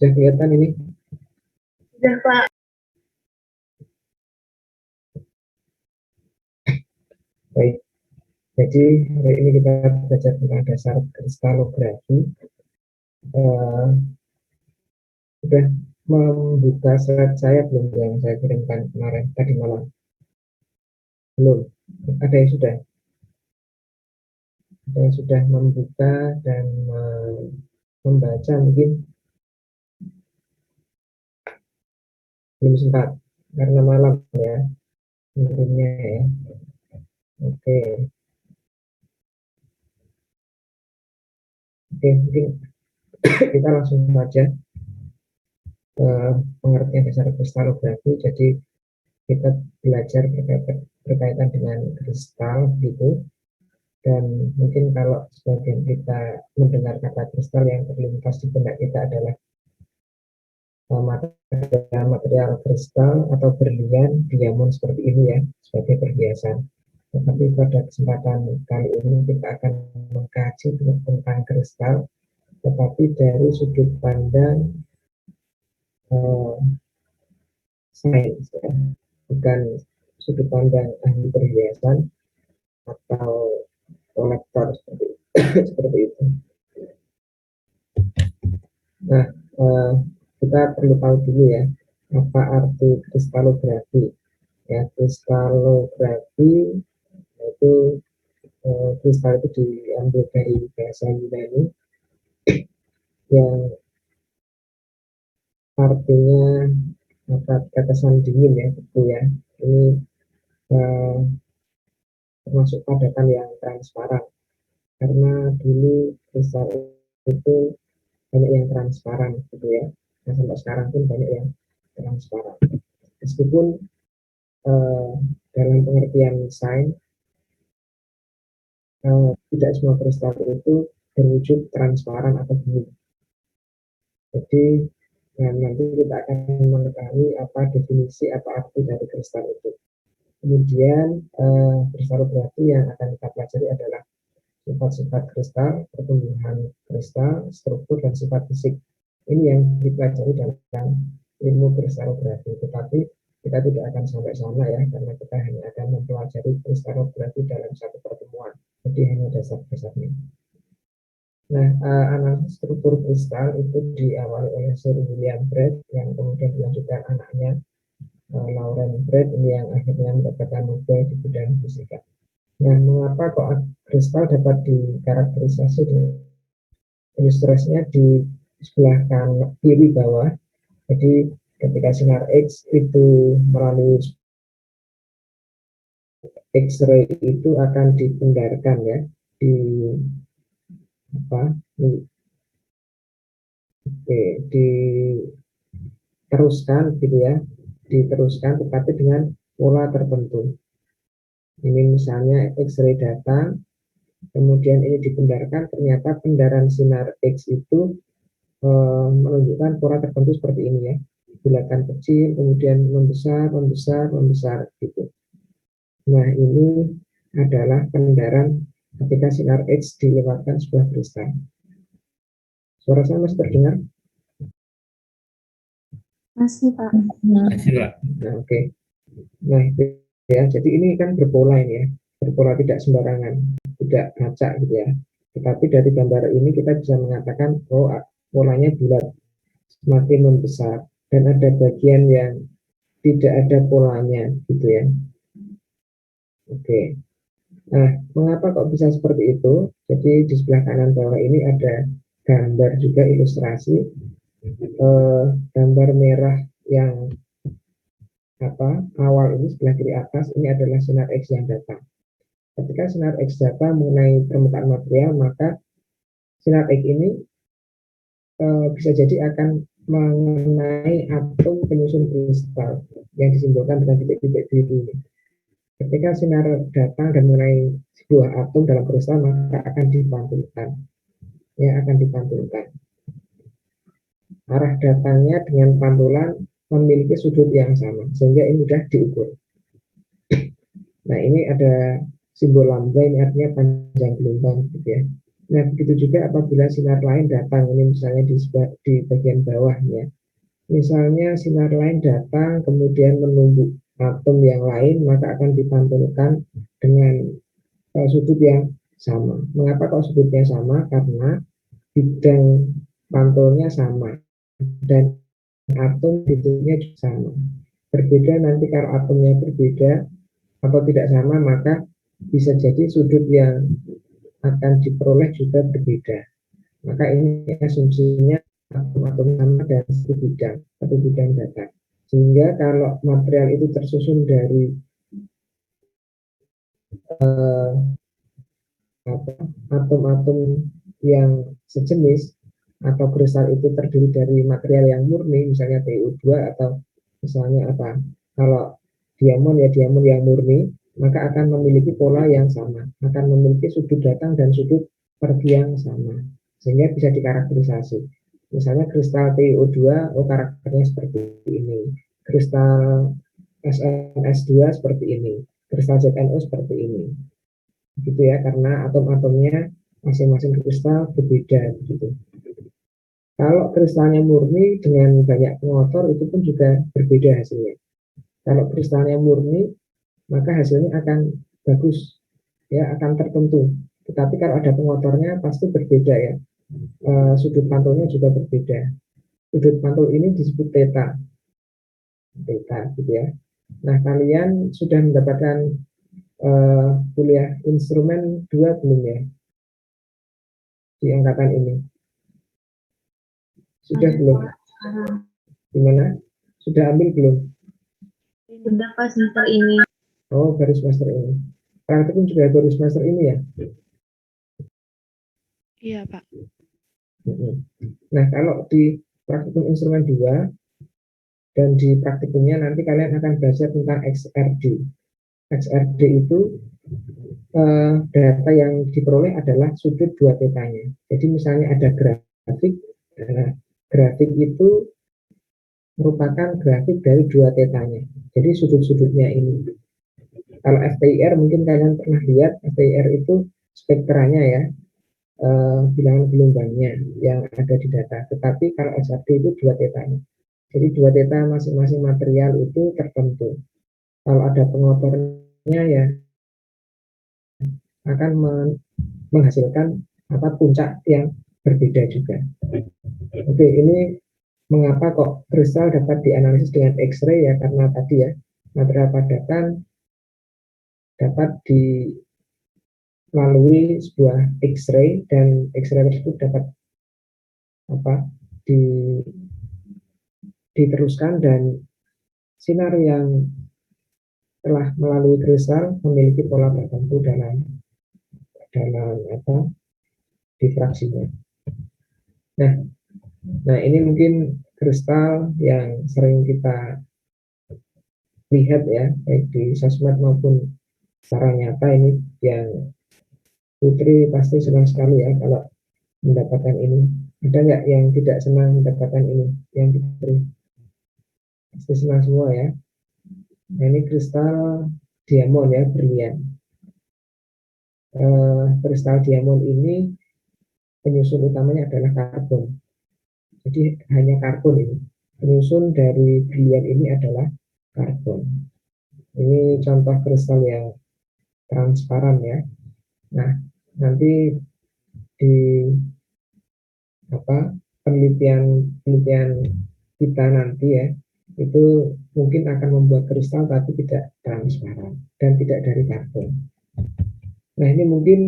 Sudah kelihatan ini? Sudah, Pak. Baik. Jadi hari ini kita belajar tentang dasar kristalografi. Sudah membuka slide saya belum yang saya kirimkan kemarin tadi malam? Belum. Ada yang sudah? Ada yang sudah membuka dan membaca mungkin? Belum sempat karena malam ya mungkinnya ya. Oke, mungkin kita langsung saja pengertian dasar kristalografi. Jadi kita belajar berkaitan dengan kristal gitu, dan mungkin kalau sebagian kita mendengar kata kristal yang terlintas di benak kita adalah material kristal atau berlian, diamond seperti ini ya, sebagai perhiasan. Tetapi pada kesempatan kali ini kita akan mengkaji tentang kristal, tetapi dari sudut pandang sains ya, bukan sudut pandang ahli perhiasan atau kolektor seperti itu. Nah, kita perlu tahu dulu ya apa arti kristalografi. Ya, kristalografi itu kristal itu diambil dari bahasa Yunani yang artinya tetesan dingin ya, betul ya. Ini termasuk padatan yang transparan, karena dulu kristal itu banyak yang transparan gitu ya. Nah, sampai sekarang pun banyak yang transparan. Meskipun dalam pengertian sains tidak semua kristal itu berwujud transparan atau biru. Jadi nanti kita akan mengetahui apa definisi, apa arti dari kristal itu. Kemudian kristalografi yang akan kita pelajari adalah sifat-sifat kristal, pertumbuhan kristal, struktur, dan sifat fisik. Ini yang dipelajari dalam ilmu kristalografi. Tetapi kita tidak akan sampai sana ya, karena kita hanya akan mempelajari kristalografi dalam satu pertemuan. Jadi hanya dasar-dasarnya. Nah, analisis struktur kristal itu diawali oleh Sir William Braid, yang kemudian dilanjutkan anaknya Lauren Braid, ini yang akhirnya mendapatkan Nobel di bidang fisika. Nah, mengapa kok kristal dapat dikarakterisasi dengan ilustrasinya di sebelah kanan kiri bawah. Jadi ketika sinar X itu melalui X-ray itu akan dipindarkan ya di diteruskan gitu ya, diteruskan tetapi dengan pola tertentu. Ini misalnya X-ray datang, kemudian ini dipindarkan, ternyata pindaran sinar X itu menunjukkan pola tertentu seperti ini ya, bulatan kecil, kemudian membesar, membesar, membesar gitu. Nah, ini adalah pindaran ketika sinar X dilewatkan sebuah kristal. Suara saya masih terdengar? Masih, Pak. Masih, Pak. Nah, oke. Nah, itu ya. Jadi ini kan berpola ini ya, berpola tidak sembarangan, tidak ngacak gitu ya. Tetapi dari gambar ini kita bisa mengatakan, oh, polanya bulat, semakin membesar, dan ada bagian yang tidak ada polanya gitu ya. Oke. Nah, mengapa kok bisa seperti itu? Jadi di sebelah kanan bawah ini ada gambar juga ilustrasi, gambar merah yang awal ini sebelah kiri atas, ini adalah sinar X yang datang. Ketika sinar X datang mengenai permukaan material, maka sinar X ini bisa jadi akan mengenai atom penyusun kristal yang disimbolkan dengan titik-titik biru ini. Ketika sinar datang dan mengenai sebuah atom dalam kristal, maka akan dipantulkan. Ya, akan dipantulkan. Arah datangnya dengan pantulan memiliki sudut yang sama, sehingga ini mudah diukur. Nah, ini ada simbol lambda, ini artinya panjang gelombang gitu ya. Nah, begitu juga apabila sinar lain datang, ini misalnya di bagian bawah ya. Misalnya sinar lain datang kemudian menumbuk atom yang lain, maka akan dipantulkan dengan sudut yang sama. Mengapa kok sudutnya sama? Karena bidang pantulnya sama dan atom bentuknya juga sama. Berbeda nanti kalau atomnya berbeda atau tidak sama, maka bisa jadi sudut yang akan diperoleh juga berbeda. Maka ini asumsinya atom-atom sama dan satu bidang data. Sehingga kalau material itu tersusun dari atom-atom yang sejenis atau kristal itu terdiri dari material yang murni, misalnya TiO2 atau misalnya apa, kalau diamond ya diamond yang murni, maka akan memiliki pola yang sama, akan memiliki sudut datang dan sudut pergi yang sama, sehingga bisa dikarakterisasi. Misalnya kristal TiO2, oh karakternya seperti ini, kristal SNS2 seperti ini, kristal ZNO seperti ini, gitu ya, karena atom-atomnya masing-masing kristal berbeda begitu. Kalau kristalnya murni dengan banyak pengotor itu pun juga berbeda hasilnya. Kalau kristalnya murni maka hasilnya akan bagus ya, akan tertentu. Tetapi kalau ada pengotornya pasti berbeda ya. Sudut pantulnya juga berbeda. Sudut pantul ini disebut theta, gitu ya. Nah, kalian sudah mendapatkan kuliah instrumen 2 belum ya di angkatan ini? Sudah belum? Gimana? Sudah ambil belum? Sudah Pak semester ini. Oh, baru semester ini. Praktikum juga baru semester ini ya? Iya, Pak. Nah, kalau di praktikum instrumen 2 dan di praktikumnya nanti kalian akan belajar tentang XRD. XRD itu data yang diperoleh adalah sudut dua tetanya. Jadi misalnya ada grafik, grafik itu merupakan grafik dari dua tetanya. Jadi sudut-sudutnya ini. Kalau FTIR mungkin kalian pernah lihat, FTIR itu spektranya ya, bilangan gelombangnya yang ada di data. Tetapi kalau XRD itu dua tetanya. Jadi dua teta masing-masing material itu tertentu. Kalau ada pengotornya ya akan menghasilkan puncak yang berbeda juga. Oke, ini mengapa kok kristal dapat dianalisis dengan X-ray ya, karena tadi ya material padatan dapat melalui sebuah X-ray dan X-ray tersebut dapat di, diteruskan dan sinar yang telah melalui kristal memiliki pola tertentu dalam difraksinya. Nah ini mungkin kristal yang sering kita lihat ya, baik di sosmed maupun secara nyata. Ini yang Putri pasti senang sekali ya kalau mendapatkan ini. Ada nggak yang tidak senang mendapatkan ini? Yang Putri pasti senang semua ya. Nah ini kristal diamond ya, berlian. Kristal diamond ini penyusun utamanya adalah karbon. Jadi hanya karbon ini. Penyusun dari berlian ini adalah karbon. Ini contoh kristal yang transparan ya. Nah, nanti di penelitian kita nanti ya, itu mungkin akan membuat kristal tapi tidak transparan dan tidak dari karbon. Nah, ini mungkin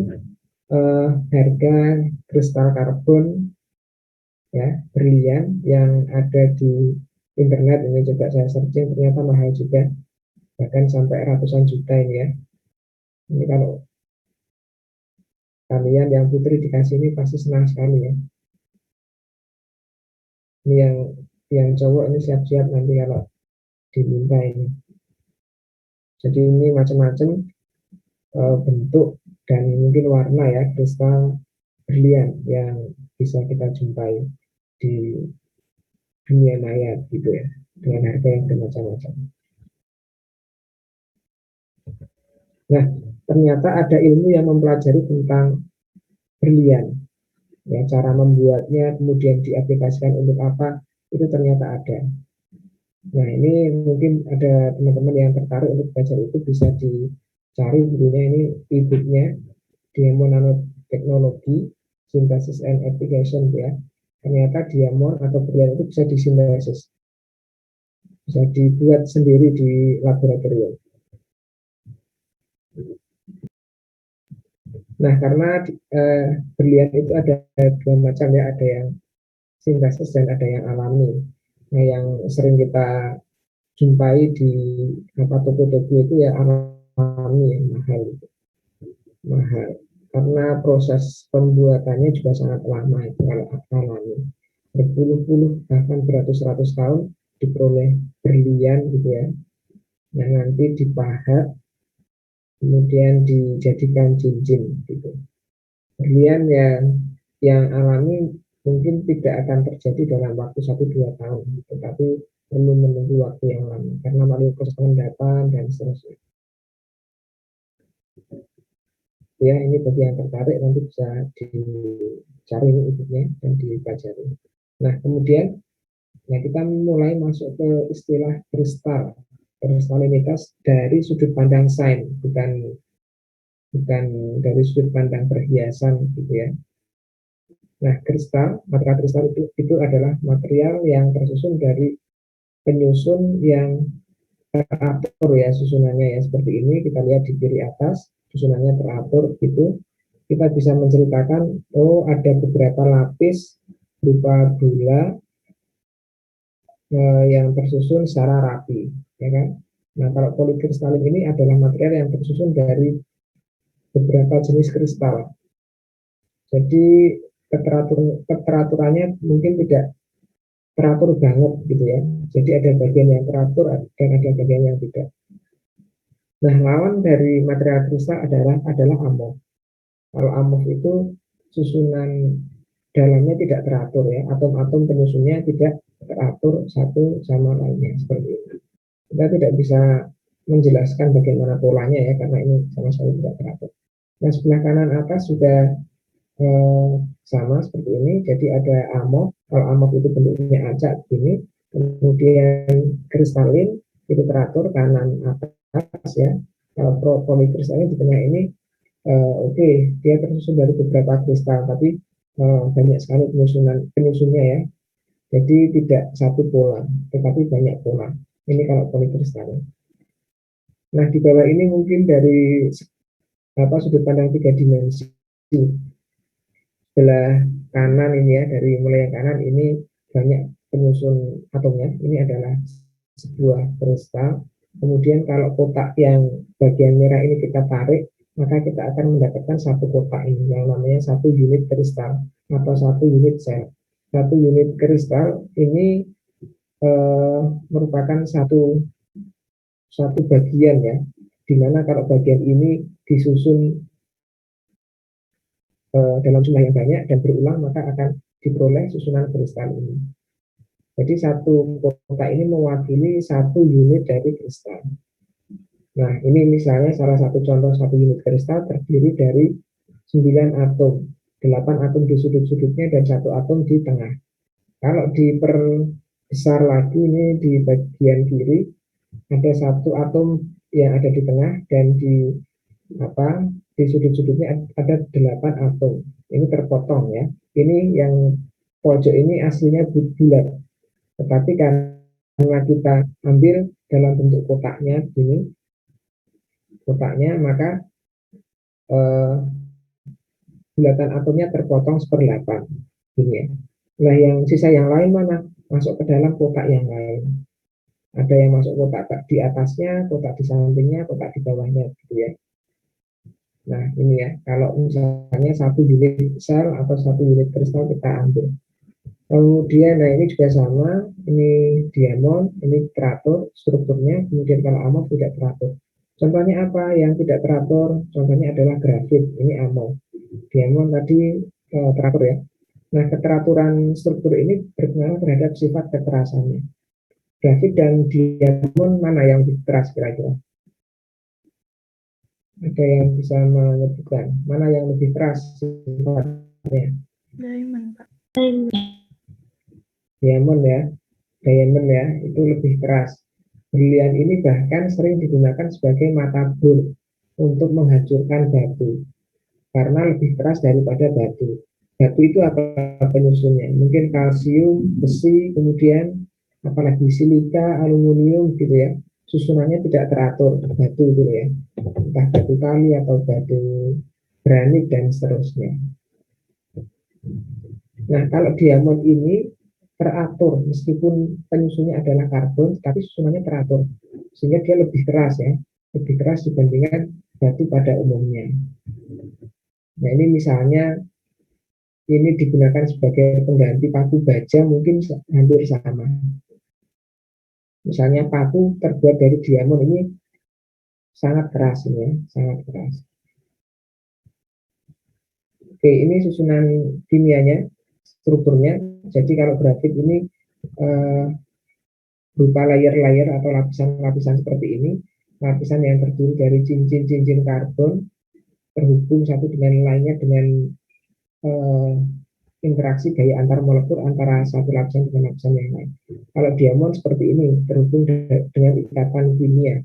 harga kristal karbon ya, berlian yang ada di internet. Ini coba saya searching, ternyata mahal juga, bahkan sampai ratusan juta ini ya. Ini kalau kalian yang Putri dikasih ini pasti senang sekali ya. Ini yang cowok ini siap-siap nanti kalau diminta ini. Jadi ini macam-macam bentuk dan mungkin warna ya kristal berlian yang bisa kita jumpai di dunia maya gitu ya, dengan harga yang bermacam-macam. Nah, ternyata ada ilmu yang mempelajari tentang berlian. Ya, cara membuatnya, kemudian diaplikasikan untuk apa, itu ternyata ada. Nah, ini mungkin ada teman-teman yang tertarik untuk belajar itu, bisa dicari bukunya, ini e-booknya, Diamond Nanoteknologi, Synthesis and Application ya. Ternyata diamond atau berlian itu bisa disintesis, bisa dibuat sendiri di laboratorium. Nah, karena berlian itu ada dua macam ya, ada yang sintesis dan ada yang alami. Nah, yang sering kita jumpai di toko-toko itu ya alami, yang mahal, mahal. Karena proses pembuatannya juga sangat lama itu kalau alami, berpuluh-puluh bahkan beratus-ratus tahun diperoleh berlian gitu ya. Nah, nanti dipahat, kemudian dijadikan cincin gitu. Berlian yang alami mungkin tidak akan terjadi dalam waktu 1-2 tahun, tetapi perlu menunggu waktu yang lama karena melalui proses pengendapan dan seterusnya. Ya, ini bagi yang tertarik nanti bisa dicari ibunya dan dipelajari. Nah, kemudian kita mulai masuk ke istilah kristal. Kristalinitas dari sudut pandang sains, bukan dari sudut pandang perhiasan gitu ya. Nah, material kristal itu adalah material yang tersusun dari penyusun yang teratur ya, susunannya ya seperti ini. Kita lihat di kiri atas, susunannya teratur gitu. Kita bisa menceritakan, oh ada beberapa lapis berupa gula yang tersusun secara rapi, ya kan? Nah, kalau polikristalin ini adalah material yang tersusun dari beberapa jenis kristal. Jadi keteraturannya mungkin tidak teratur banget gitu ya. Jadi ada bagian yang teratur dan ada bagian yang tidak. Nah, lawan dari material kristal adalah amorf. Kalau amorf itu susunan dalamnya tidak teratur ya, atom-atom penyusunnya tidak teratur satu sama lainnya seperti itu. Kita tidak bisa menjelaskan bagaimana polanya ya, karena ini sama sekali tidak teratur. Nah, sebelah kanan atas juga sama seperti ini. Jadi ada amorf. Kalau amorf itu bentuknya acak begini, kemudian kristalin itu teratur kanan atas ya. Kalau polikristalin di tengah ini oke, dia tersusun dari beberapa kristal, tapi banyak sekali penyusunnya ya. Jadi tidak satu pola, tetapi banyak pola. Ini kalau polikristalin. Nah, di bawah ini mungkin dari sudut pandang 3 dimensi. Sebelah kanan ini ya, dari mulai yang kanan ini banyak penyusun atomnya. Ini adalah sebuah kristal. Kemudian kalau kotak yang bagian merah ini kita tarik, maka kita akan mendapatkan satu kotak ini yang namanya satu unit kristal atau satu unit sel. Satu unit kristal ini merupakan satu bagian ya, dimana kalau bagian ini disusun dalam jumlah yang banyak dan berulang, maka akan diperoleh susunan kristal ini. Jadi satu kotak ini mewakili satu unit dari kristal. Nah, ini misalnya salah satu contoh satu unit kristal terdiri dari 9 atom, 8 atom di sudut-sudutnya dan 1 atom di tengah. Kalau diperbesar lagi ini di bagian kiri ada 1 atom yang ada di tengah dan di sudut-sudutnya ada 8 atom. Ini terpotong ya. Ini yang pojok ini aslinya bulat, tetapi karena kita ambil dalam bentuk kotaknya ini, maka bulatan atomnya terpotong 1/8 ini ya. Nah, yang sisa yang lain mana? Masuk ke dalam kotak yang lain. Ada yang masuk kotak di atasnya, kotak di sampingnya, kotak di bawahnya gitu ya. Nah, ini ya, kalau misalnya satu unit sel atau satu unit kristal kita ambil. Kemudian, nah ini juga sama, ini diamond, ini teratur strukturnya, kemudian kalau amorf tidak teratur. Contohnya apa yang tidak teratur? Contohnya adalah grafit, ini amorf. Diamond tadi teratur ya. Nah, keteraturan struktur ini berpengaruh terhadap sifat kekerasannya. Grafit dan diamond mana yang lebih keras kira-kira? Ada yang bisa menyebutkan mana yang lebih keras sifatnya? Diamond, Pak. Diamond ya, itu lebih keras. Berlian ini bahkan sering digunakan sebagai mata bor untuk menghancurkan batu, karena lebih keras daripada batu. Batu itu apa penyusunnya? Mungkin kalsium, besi, kemudian apalagi silika, aluminium gitu ya. Susunannya tidak teratur, batu itu ya. Entah batu kali atau batu granit dan seterusnya. Nah, kalau diamond ini teratur, meskipun penyusunnya adalah karbon, tapi susunannya teratur, sehingga dia lebih keras ya, lebih keras dibandingkan batu pada umumnya. Nah, ini misalnya ini digunakan sebagai pengganti paku baja, mungkin hampir sama. Misalnya paku terbuat dari diamond ini sangat keras ini ya, sangat keras. Oke, ini susunan kimianya, strukturnya. Jadi kalau grafit ini berupa layer-layer atau lapisan-lapisan seperti ini, lapisan yang terdiri dari cincin-cincin karbon terhubung satu dengan lainnya dengan interaksi gaya antar molekul antara satu lapisan dengan lapisan yang lain. Kalau diamond seperti ini, terhubung dengan ikatan kimia,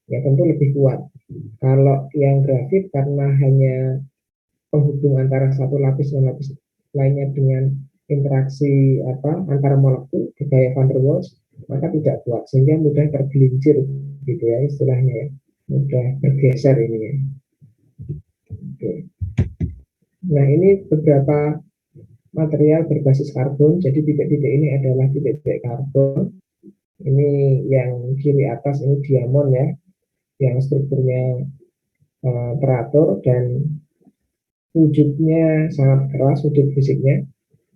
ya tentu lebih kuat. Kalau yang grafit karena hanya penghubung antara satu lapis dan lapis lainnya dengan interaksi antar molekul gaya van der Waals, maka tidak kuat sehingga mudah tergelincir gitu ya istilahnya ya, mudah bergeser ini ya. Oke. Nah, ini beberapa material berbasis karbon. Jadi titik-titik ini adalah titik-titik karbon. Ini yang kiri atas ini diamond ya, yang strukturnya teratur dan wujudnya sangat keras, wujud fisiknya.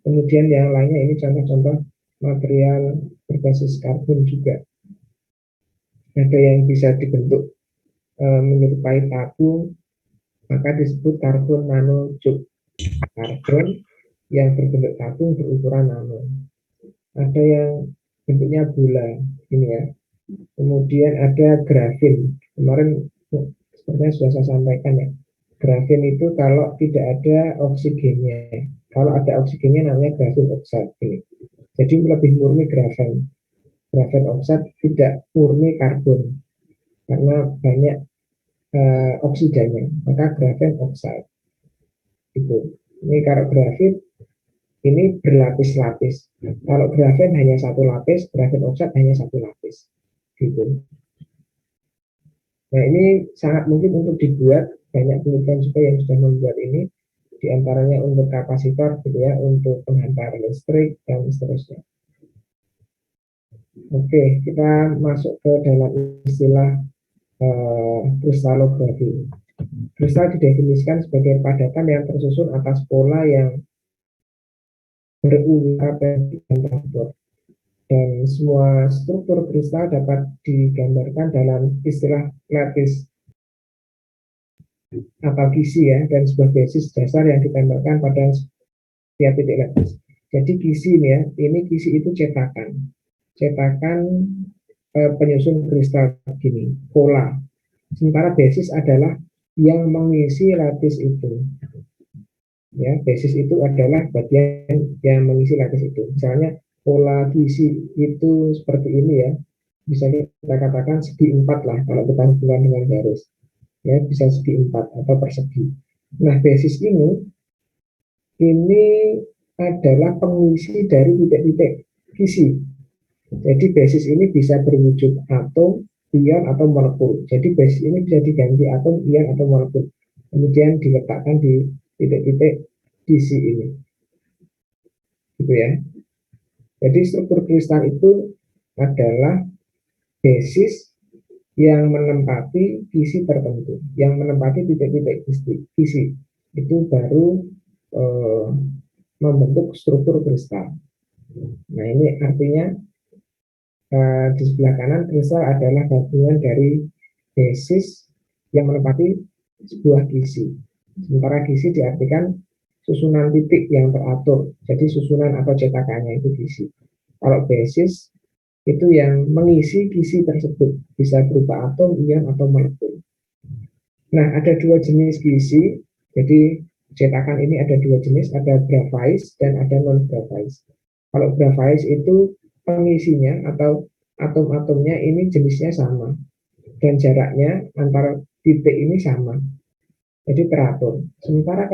Kemudian yang lainnya ini contoh-contoh material berbasis karbon juga. Ada yang bisa dibentuk menyerupai tabung, maka disebut karbon nanotube. Karbon yang berbentuk tabung berukuran nano. Ada yang bentuknya bulan, ini ya. Kemudian ada grafin. Kemarin sepertinya sudah saya sampaikan ya. Grafin itu kalau tidak ada oksigennya. Kalau ada oksigennya namanya grafin oxide. Ini. Jadi lebih murni grafin. Grafin oxide tidak murni karbon karena banyak oksidanya. Maka grafin oxide. Itu. Ini kalau grafit ini berlapis-lapis. Kalau grafin hanya satu lapis, grafin oxide hanya satu lapis. Gitu. Nah, ini sangat mungkin untuk dibuat, banyak penelitian juga yang sudah membuat ini, diantaranya untuk kapasitor gitu ya, untuk penghantar listrik dan seterusnya. Oke, kita masuk ke dalam istilah kristalografi. Kristal didefinisikan sebagai padatan yang tersusun atas pola yang berulang dan teratur. Dan semua struktur kristal dapat digambarkan dalam istilah lattice atau kisi ya, dan sebuah basis dasar yang ditempelkan pada setiap titik lattice. Jadi kisi ini ya, ini kisi itu cetakan penyusun kristal begini, pola. Sementara basis adalah yang mengisi lattice itu. Ya, basis itu adalah bagian yang mengisi lattice itu. Misalnya pola kisi itu seperti ini ya, bisa kita katakan segi 4 lah kalau kita hubungkan dengan garis ya, bisa segi 4 atau persegi. Nah, basis ini adalah pengisi dari titik-titik kisi. Jadi basis ini bisa berwujud atom, ion atau molekul. Jadi basis ini bisa diganti atom, ion atau molekul, kemudian diletakkan di titik-titik kisi ini gitu ya. Jadi struktur kristal itu adalah basis yang menempati kisi tertentu, yang menempati titik-titik kisi, itu baru membentuk struktur kristal. Nah, ini artinya di sebelah kanan kristal adalah gabungan dari basis yang menempati sebuah kisi. Sementara kisi diartikan susunan titik yang teratur, jadi susunan atau cetakannya itu kisi. Kalau basis itu yang mengisi kisi tersebut, bisa berupa atom, ion, atau molekul. Nah, ada dua jenis kisi, jadi cetakan ini ada dua jenis, ada graphite dan ada non graphite. Kalau graphite itu pengisinya atau atom-atomnya ini jenisnya sama dan jaraknya antara titik ini sama, jadi teratur. Sementara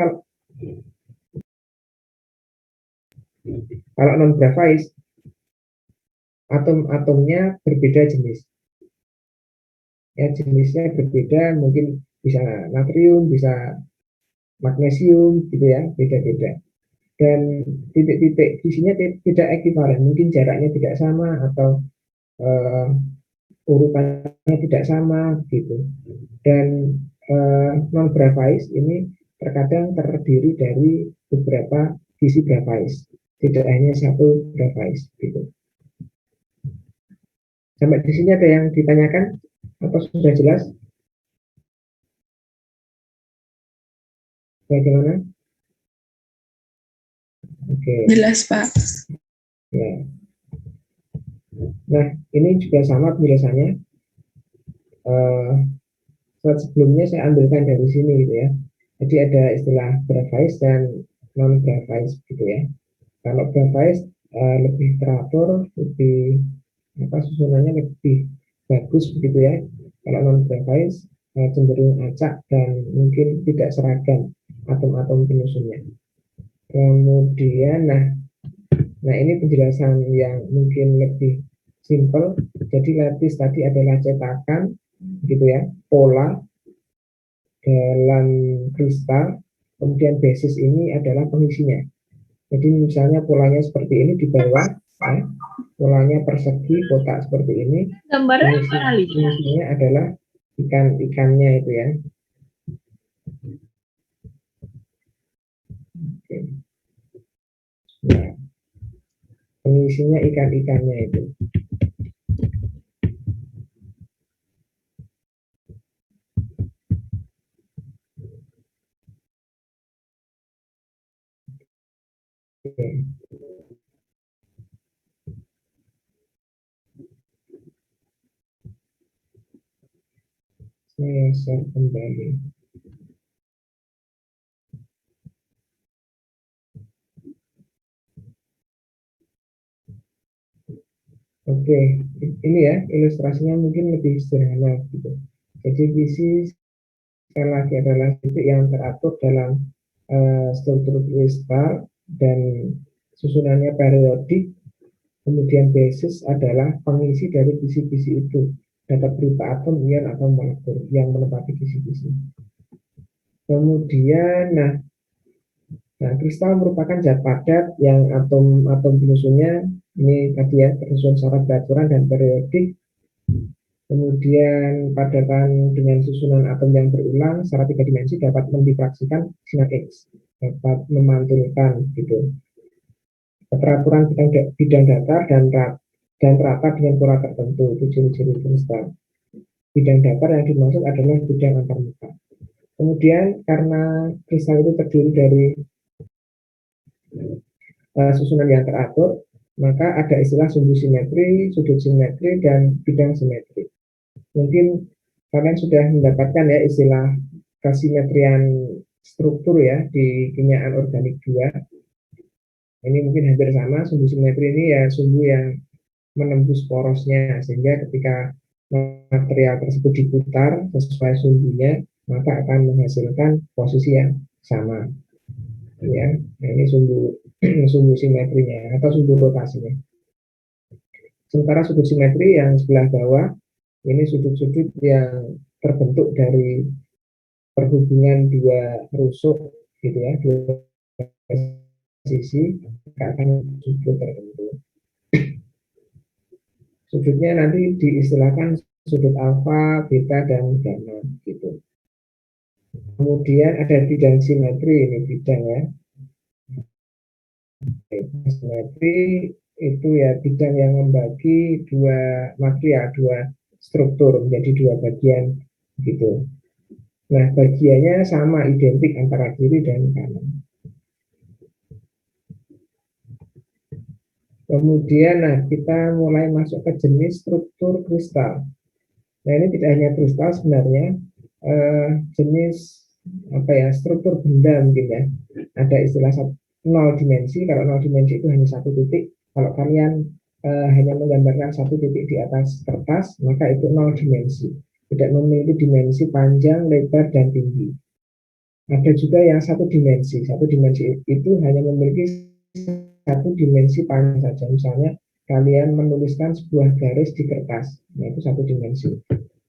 kalau non graphite, atom-atomnya berbeda jenis, ya jenisnya berbeda, mungkin bisa natrium, bisa magnesium, gitu ya, beda-beda. Dan titik-titik isinya tidak ekivalen, mungkin jaraknya tidak sama atau urutannya tidak sama, gitu. Dan non graphite ini terkadang terdiri dari beberapa sisi graphite, tidak hanya satu graphite, gitu. Sampai di sini ada yang ditanyakan atau sudah jelas? Bagaimana? Oke. Jelas, Pak. Ya. Nah, ini juga sama penjelasannya. Slide sebelumnya saya ambilkan dari sini, gitu ya. Jadi ada istilah graphite dan non graphite, gitu ya. Kalau graphite lebih teratur, lebih susunannya lebih bagus, begitu ya. Kalau non graphite cenderung acak dan mungkin tidak seragam atom-atom penyusunnya. Kemudian, nah ini penjelasan yang mungkin lebih simple. Jadi lattice tadi adalah cetakan, gitu ya, pola dalam kristal. Kemudian basis ini adalah pengisinya. Jadi misalnya polanya seperti ini di bawah, ya, polanya persegi kotak seperti ini. Pengisinya adalah ikan-ikannya itu ya. Oke. Nah, pengisinya ikan-ikannya itu. Oke. Saya share kembali. Oke, ini ya ilustrasinya mungkin lebih sederhana gitu. Jadi visi sekali lagi adalah titik yang teratur dalam struktur kristal dan susunannya periodik. Kemudian basis adalah pengisi dari visi-visi itu, dapat berupa atom, ion, atau molekul yang menempati visi-visi. Kemudian, nah, kristal merupakan zat padat yang atom-atom penyusunnya ini tadi ya tersusun secara beraturan dan periodik. Kemudian padatan dengan susunan atom yang berulang secara 3 dimensi dapat mendifraksikan sinar X, dapat memantulkan gitu. Keteraturan bidang datar dan rata dengan pola tertentu, itu ciri-ciri kristal. Bidang datar yang dimaksud adalah bidang antarmuka. Kemudian karena kristal itu terdiri dari susunan yang teratur, maka ada istilah sumbu simetri, sudut simetri, dan bidang simetri. Mungkin kalian sudah mendapatkan ya istilah kasimetrian struktur ya di kimiaan organik 2. Ini mungkin hampir sama, sumbu simetri ini ya sumbu yang menembus porosnya, sehingga ketika material tersebut diputar sesuai sumbunya, maka akan menghasilkan posisi yang sama. Ya, nah ini sumbu simetrinya atau sumbu rotasinya. Sementara sudut simetri yang sebelah bawah, ini sudut-sudut yang terbentuk dari perhubungan dua rusuk, gitu ya, dua sisi akan sudut tertentu. Sudutnya nanti diistilahkan sudut alfa, beta, dan gamma gitu. Kemudian ada bidang simetri, ini bidang ya. Simetri itu ya bidang yang membagi dua material, dua struktur menjadi dua bagian gitu. Nah, bagiannya sama, identik antara kiri dan kanan. Kemudian, kita mulai masuk ke jenis struktur kristal. Nah, ini tidak hanya kristal sebenarnya, jenis apa ya, struktur benda mungkin ya. Ada istilah nol dimensi. Kalau nol dimensi itu hanya satu titik. Kalau kalian hanya menggambarkan satu titik di atas kertas, maka itu nol dimensi. Tidak memiliki dimensi panjang, lebar, dan tinggi. Ada juga yang satu dimensi. Satu dimensi itu hanya memiliki satu dimensi panjang saja. Misalnya kalian menuliskan sebuah garis di kertas, nah itu satu dimensi.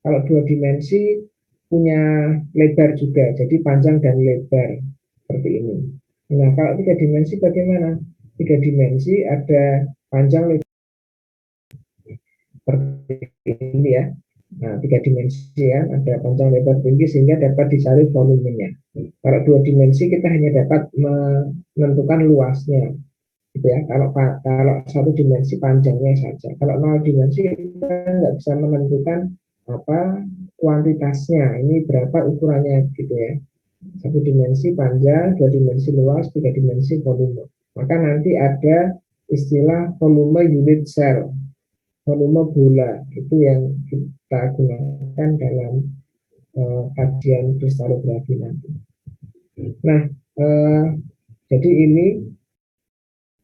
Kalau dua dimensi punya lebar juga, jadi panjang dan lebar seperti ini. Nah, kalau tiga dimensi bagaimana? Tiga dimensi ada panjang lebar seperti ini ya. Nah, tiga dimensi ya, ada panjang lebar tinggi sehingga dapat dicari volumenya. Kalau dua dimensi kita hanya dapat menentukan luasnya, gitu ya. Kalau satu dimensi panjangnya saja. Kalau nol dimensi kita nggak bisa menentukan apa kuantitasnya. Ini berapa ukurannya, gitu ya. Satu dimensi panjang, dua dimensi luas, tiga dimensi volume. Maka nanti ada istilah volume unit cell, volume bola, itu yang kita gunakan dalam kajian kristalografi nanti. Nah, jadi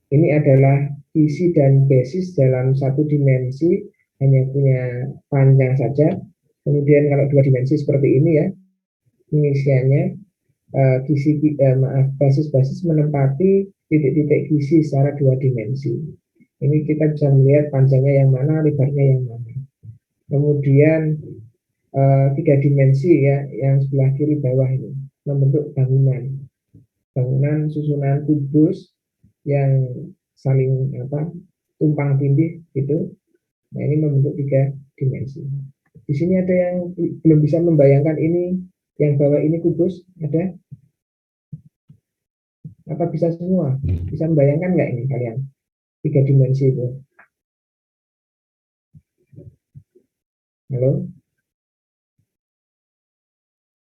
ini adalah isi dan basis dalam satu dimensi, hanya punya panjang saja. Kemudian kalau dua dimensi seperti ini ya, pengisiannya basis-basis menempati titik-titik gizi secara dua dimensi. Ini kita bisa melihat panjangnya yang mana, lebarnya yang mana. Kemudian tiga dimensi ya, yang sebelah kiri bawah ini membentuk bangunan susunan kubus yang saling tumpang tindih gitu. Nah, ini membentuk tiga dimensi. Di sini ada yang belum bisa membayangkan ini, yang bawah ini kubus, ada? Apa bisa semua? Bisa membayangkan nggak ini kalian? Tiga dimensi itu. Halo?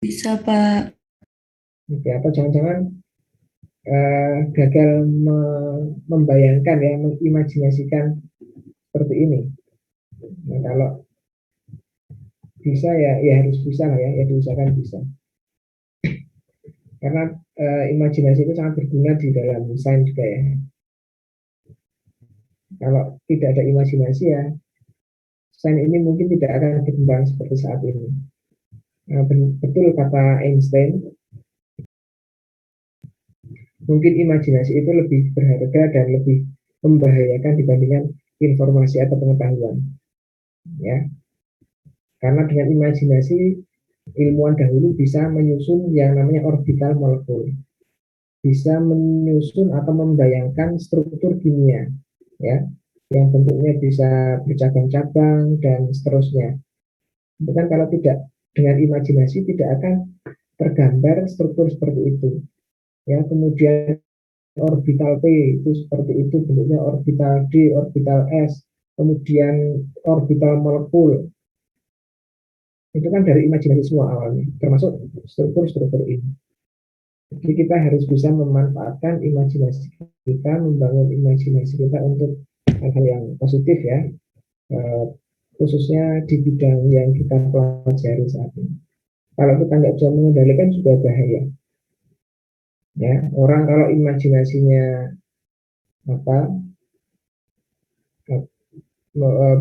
Bisa, Pak. Oke, apa jangan-jangan gagal membayangkan ya, mengimajinasikan seperti ini. Nah, kalau bisa ya harus bisa lah ya diusahakan bisa. Karena imajinasi itu sangat berguna di dalam sains juga ya. Kalau tidak ada imajinasi ya, sains ini mungkin tidak akan berkembang seperti saat ini. Nah, betul kata Einstein, mungkin imajinasi itu lebih berharga dan lebih membahayakan dibandingkan informasi atau pengetahuan. Ya, karena dengan imajinasi ilmuwan dahulu bisa menyusun yang namanya orbital molekul, bisa menyusun atau membayangkan struktur kimia, ya, yang bentuknya bisa bercabang-cabang dan seterusnya. Bukan kalau tidak dengan imajinasi tidak akan tergambar struktur seperti itu. Ya, kemudian orbital P itu seperti itu bentuknya, orbital D, orbital S, kemudian orbital molekul. Itu kan dari imajinasi semua awalnya, termasuk struktur-struktur ini. Jadi kita harus bisa memanfaatkan imajinasi kita, membangun imajinasi kita untuk hal-hal yang positif ya, khususnya di bidang yang kita pelajari saat ini. Kalau kita nggak bisa mengendalikan juga bahaya. Ya, orang kalau imajinasinya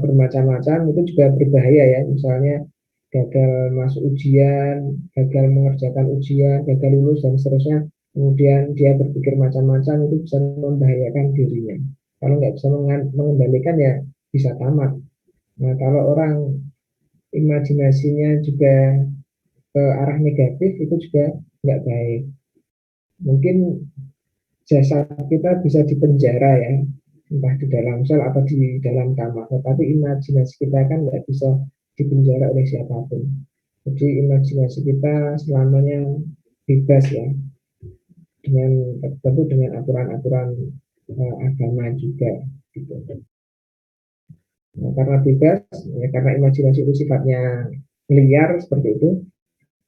bermacam-macam itu juga berbahaya ya. Misalnya gagal masuk ujian, gagal mengerjakan ujian, gagal lulus dan seterusnya. Kemudian dia berpikir macam-macam, itu bisa membahayakan dirinya. Kalau nggak bisa mengendalikan ya bisa tamat. Nah, kalau orang imajinasinya juga ke arah negatif itu juga nggak baik. Mungkin jasad kita bisa dipenjara ya, entah di dalam sel atau di dalam kamar, tetapi imajinasi kita kan nggak bisa dipenjara oleh siapapun. Jadi imajinasi kita selamanya bebas ya, dengan tentu dengan aturan-aturan agama juga gitu. Nah, karena bebas ya, karena imajinasi itu sifatnya liar seperti itu,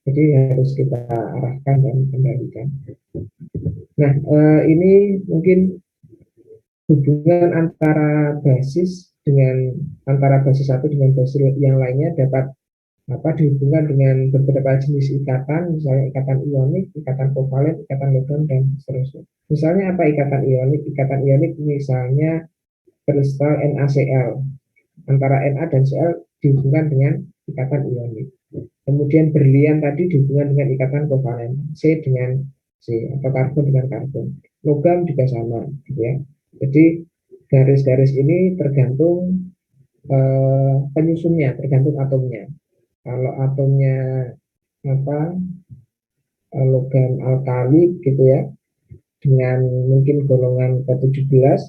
jadi harus kita arahkan dan kendalikan. Nah, ini mungkin hubungan antara basis satu dengan basis yang lainnya dapat dihubungkan dengan beberapa jenis ikatan, misalnya ikatan ionik, ikatan kovalen, ikatan logam, dan seterusnya. Misalnya apa ikatan ionik? Ikatan ionik misalnya kristal NaCl, antara Na dan Cl dihubungkan dengan ikatan ionik. Kemudian berlian tadi dihubungkan dengan ikatan kovalen, C dengan C atau karbon dengan karbon. Logam juga sama, gitu ya. Jadi garis-garis ini tergantung penyusunnya, tergantung atomnya. Kalau atomnya logam alkali gitu ya, dengan mungkin golongan ke-17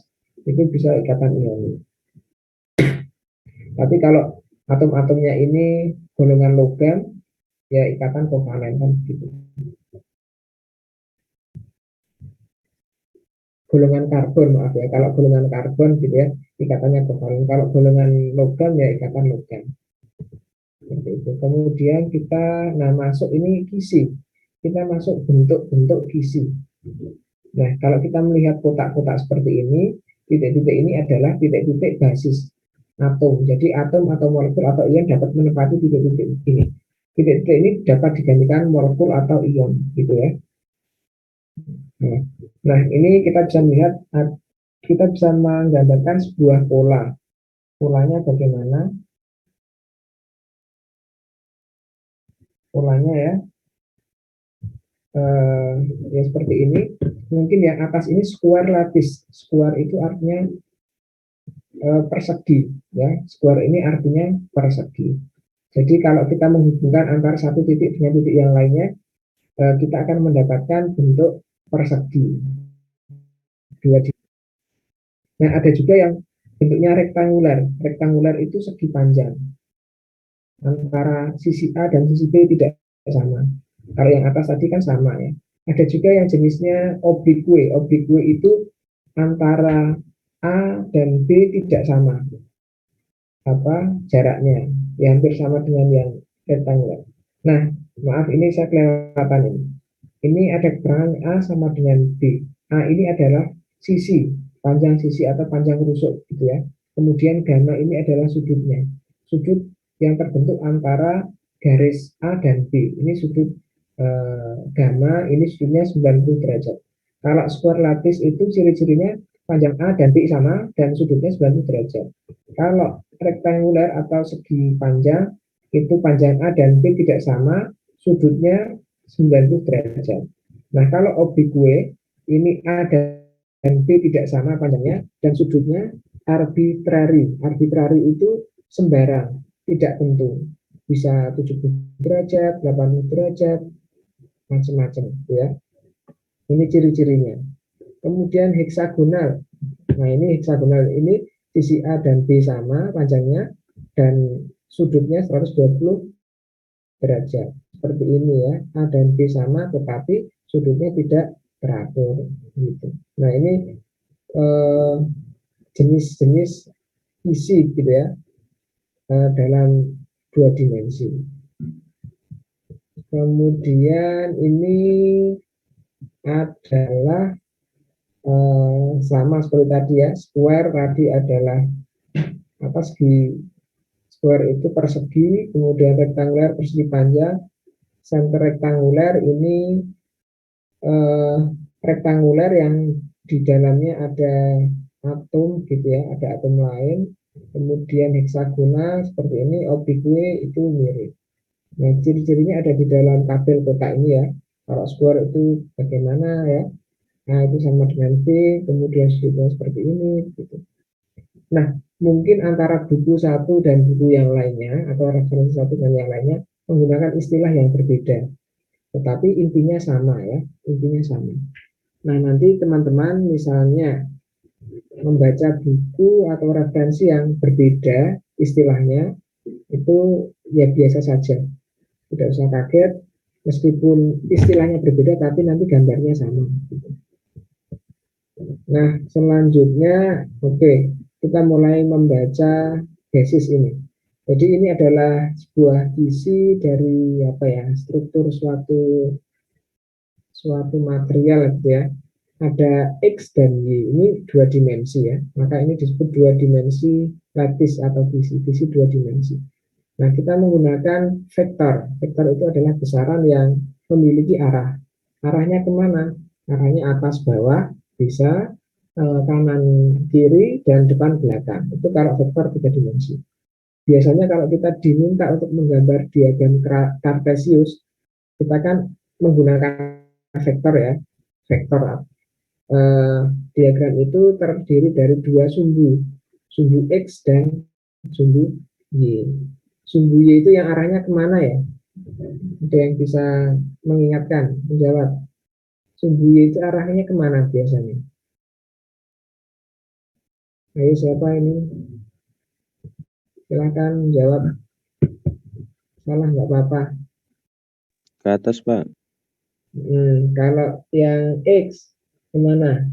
itu bisa ikatan ionik. Tapi kalau atom-atomnya ini golongan logam, ya ikatan kovalen kan gitu. Golongan karbon, maaf ya, kalau golongan karbon gitu ya, ikatannya kovalen. Kalau golongan logam ya ikatan logam. Seperti itu. Kemudian kita, masuk ini kisi. Kita masuk bentuk-bentuk kisi. Nah, kalau kita melihat kotak-kotak seperti ini, titik-titik ini adalah titik-titik basis atom. Jadi atom atau molekul atau ion dapat menempati titik-titik ini. Titik-titik ini dapat digantikan molekul atau ion, gitu ya. Nah, ini kita bisa melihat, kita bisa menggambarkan sebuah pola. Polanya bagaimana? Polanya ya, ya seperti ini. Mungkin yang atas ini square lattice. Square itu artinya persegi, ya. Square ini artinya persegi. Jadi kalau kita menghubungkan antara satu titik dengan titik yang lainnya, kita akan mendapatkan bentuk persegi. Nah, ada juga yang bentuknya rektangular. Rektangular itu segi panjang. Antara sisi A dan sisi B tidak sama. Kalau yang atas tadi kan sama ya. Ada juga yang jenisnya oblique. Oblique itu antara A dan B tidak sama jaraknya, ya hampir sama dengan yang rektangular. Nah, maaf ini saya kelewatan ini. Ini ada keterangan A sama dengan B. A ini adalah sisi, panjang sisi atau panjang rusuk gitu ya. Kemudian gamma ini adalah sudutnya. Sudut yang terbentuk antara garis A dan B. Ini sudut gamma, ini sudutnya 90 derajat. Kalau square lattice itu ciri-cirinya panjang A dan B sama dan sudutnya 90 derajat. Kalau rektangular atau segi panjang itu panjang A dan B tidak sama, sudutnya 90 derajat. Nah, kalau oblique ini A dan B tidak sama panjangnya dan sudutnya arbitrary. Arbitrary itu sembarang, tidak tentu. Bisa 70 derajat, 80 derajat, macam-macam ya. Ini ciri-cirinya. Kemudian heksagonal. Nah, ini heksagonal ini sisi A dan B sama panjangnya dan sudutnya 120 derajat. Seperti ini ya, A dan B sama tetapi sudutnya tidak teratur gitu. Nah, ini jenis-jenis isi gitu ya, dalam 2 dimensi. Kemudian ini adalah sama seperti tadi ya, square tadi adalah segi. Square itu persegi, kemudian rektangular persegi panjang. Center rektangular ini rektangular yang di dalamnya ada atom gitu ya, ada atom lain. Kemudian heksagonal seperti ini, oblique itu mirip. Nah, ciri-cirinya ada di dalam tabel kotak ini ya. Kalau square itu bagaimana ya? Nah, itu sama dengan V, kemudian sudutnya seperti ini gitu. Nah, mungkin antara buku satu dan buku yang lainnya atau referensi satu dan yang lainnya menggunakan istilah yang berbeda, tetapi intinya sama ya, intinya sama. Nah, nanti teman-teman misalnya membaca buku atau referensi yang berbeda istilahnya, itu ya biasa saja, tidak usah kaget meskipun istilahnya berbeda tapi nanti gambarnya sama. Nah, selanjutnya kita mulai membaca basis ini. Jadi ini adalah sebuah isi dari struktur suatu material gitu ya. Ada X dan Y, ini 2 dimensi ya. Maka ini disebut 2 dimensi lattice atau visi 2 dimensi. Nah, kita menggunakan vektor. Vektor itu adalah besaran yang memiliki arah. Arahnya kemana? Arahnya atas bawah, bisa kanan kiri dan depan belakang. Itu kalau vektor 3 dimensi. Biasanya kalau kita diminta untuk menggambar diagram kartesius, kita kan menggunakan vektor ya. Vektor diagram itu terdiri dari dua sumbu X dan sumbu Y. Sumbu Y itu yang arahnya kemana ya? Ada yang bisa mengingatkan, menjawab. Sumbu Y itu arahnya kemana biasanya? Ayo siapa ini? Silahkan jawab. Salah nggak apa-apa. Ke atas, Pak. Kalau yang X kemana?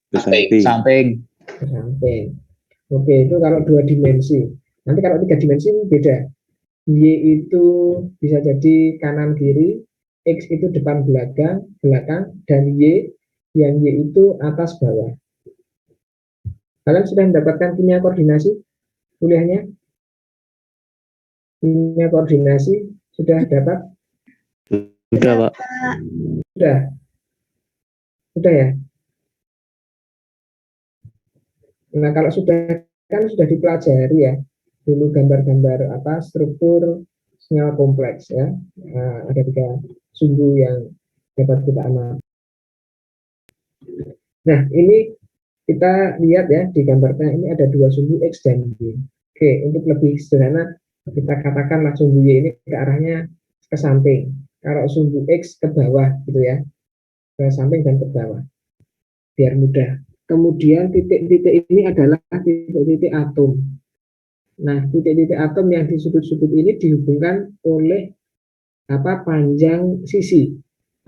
Ke samping. Samping. Ke samping. Oke, itu kalau 2 dimensi. Nanti kalau 3 dimensi beda. Y itu bisa jadi kanan kiri, X itu depan belakang, dan Y yang Y itu atas bawah. Kalian sudah mendapatkan kimia koordinasi kuliahnya? Kimia koordinasi sudah dapat? Sudah, Pak. Sudah ya? Nah, kalau sudah kan sudah dipelajari ya. Dulu gambar-gambar struktur sinyal kompleks ya. Ada 3 sumbu yang dapat kita amati. Nah, ini kita lihat ya di gambarnya ini ada 2 sumbu X dan Y. Oke, untuk lebih sederhana kita katakanlah sumbu Y ini ke arahnya ke samping. Kalau sumbu X ke bawah gitu ya. Ke samping dan ke bawah. Biar mudah. Kemudian titik-titik ini adalah titik-titik atom. Nah, titik-titik atom yang di sudut-sudut ini dihubungkan oleh panjang sisi.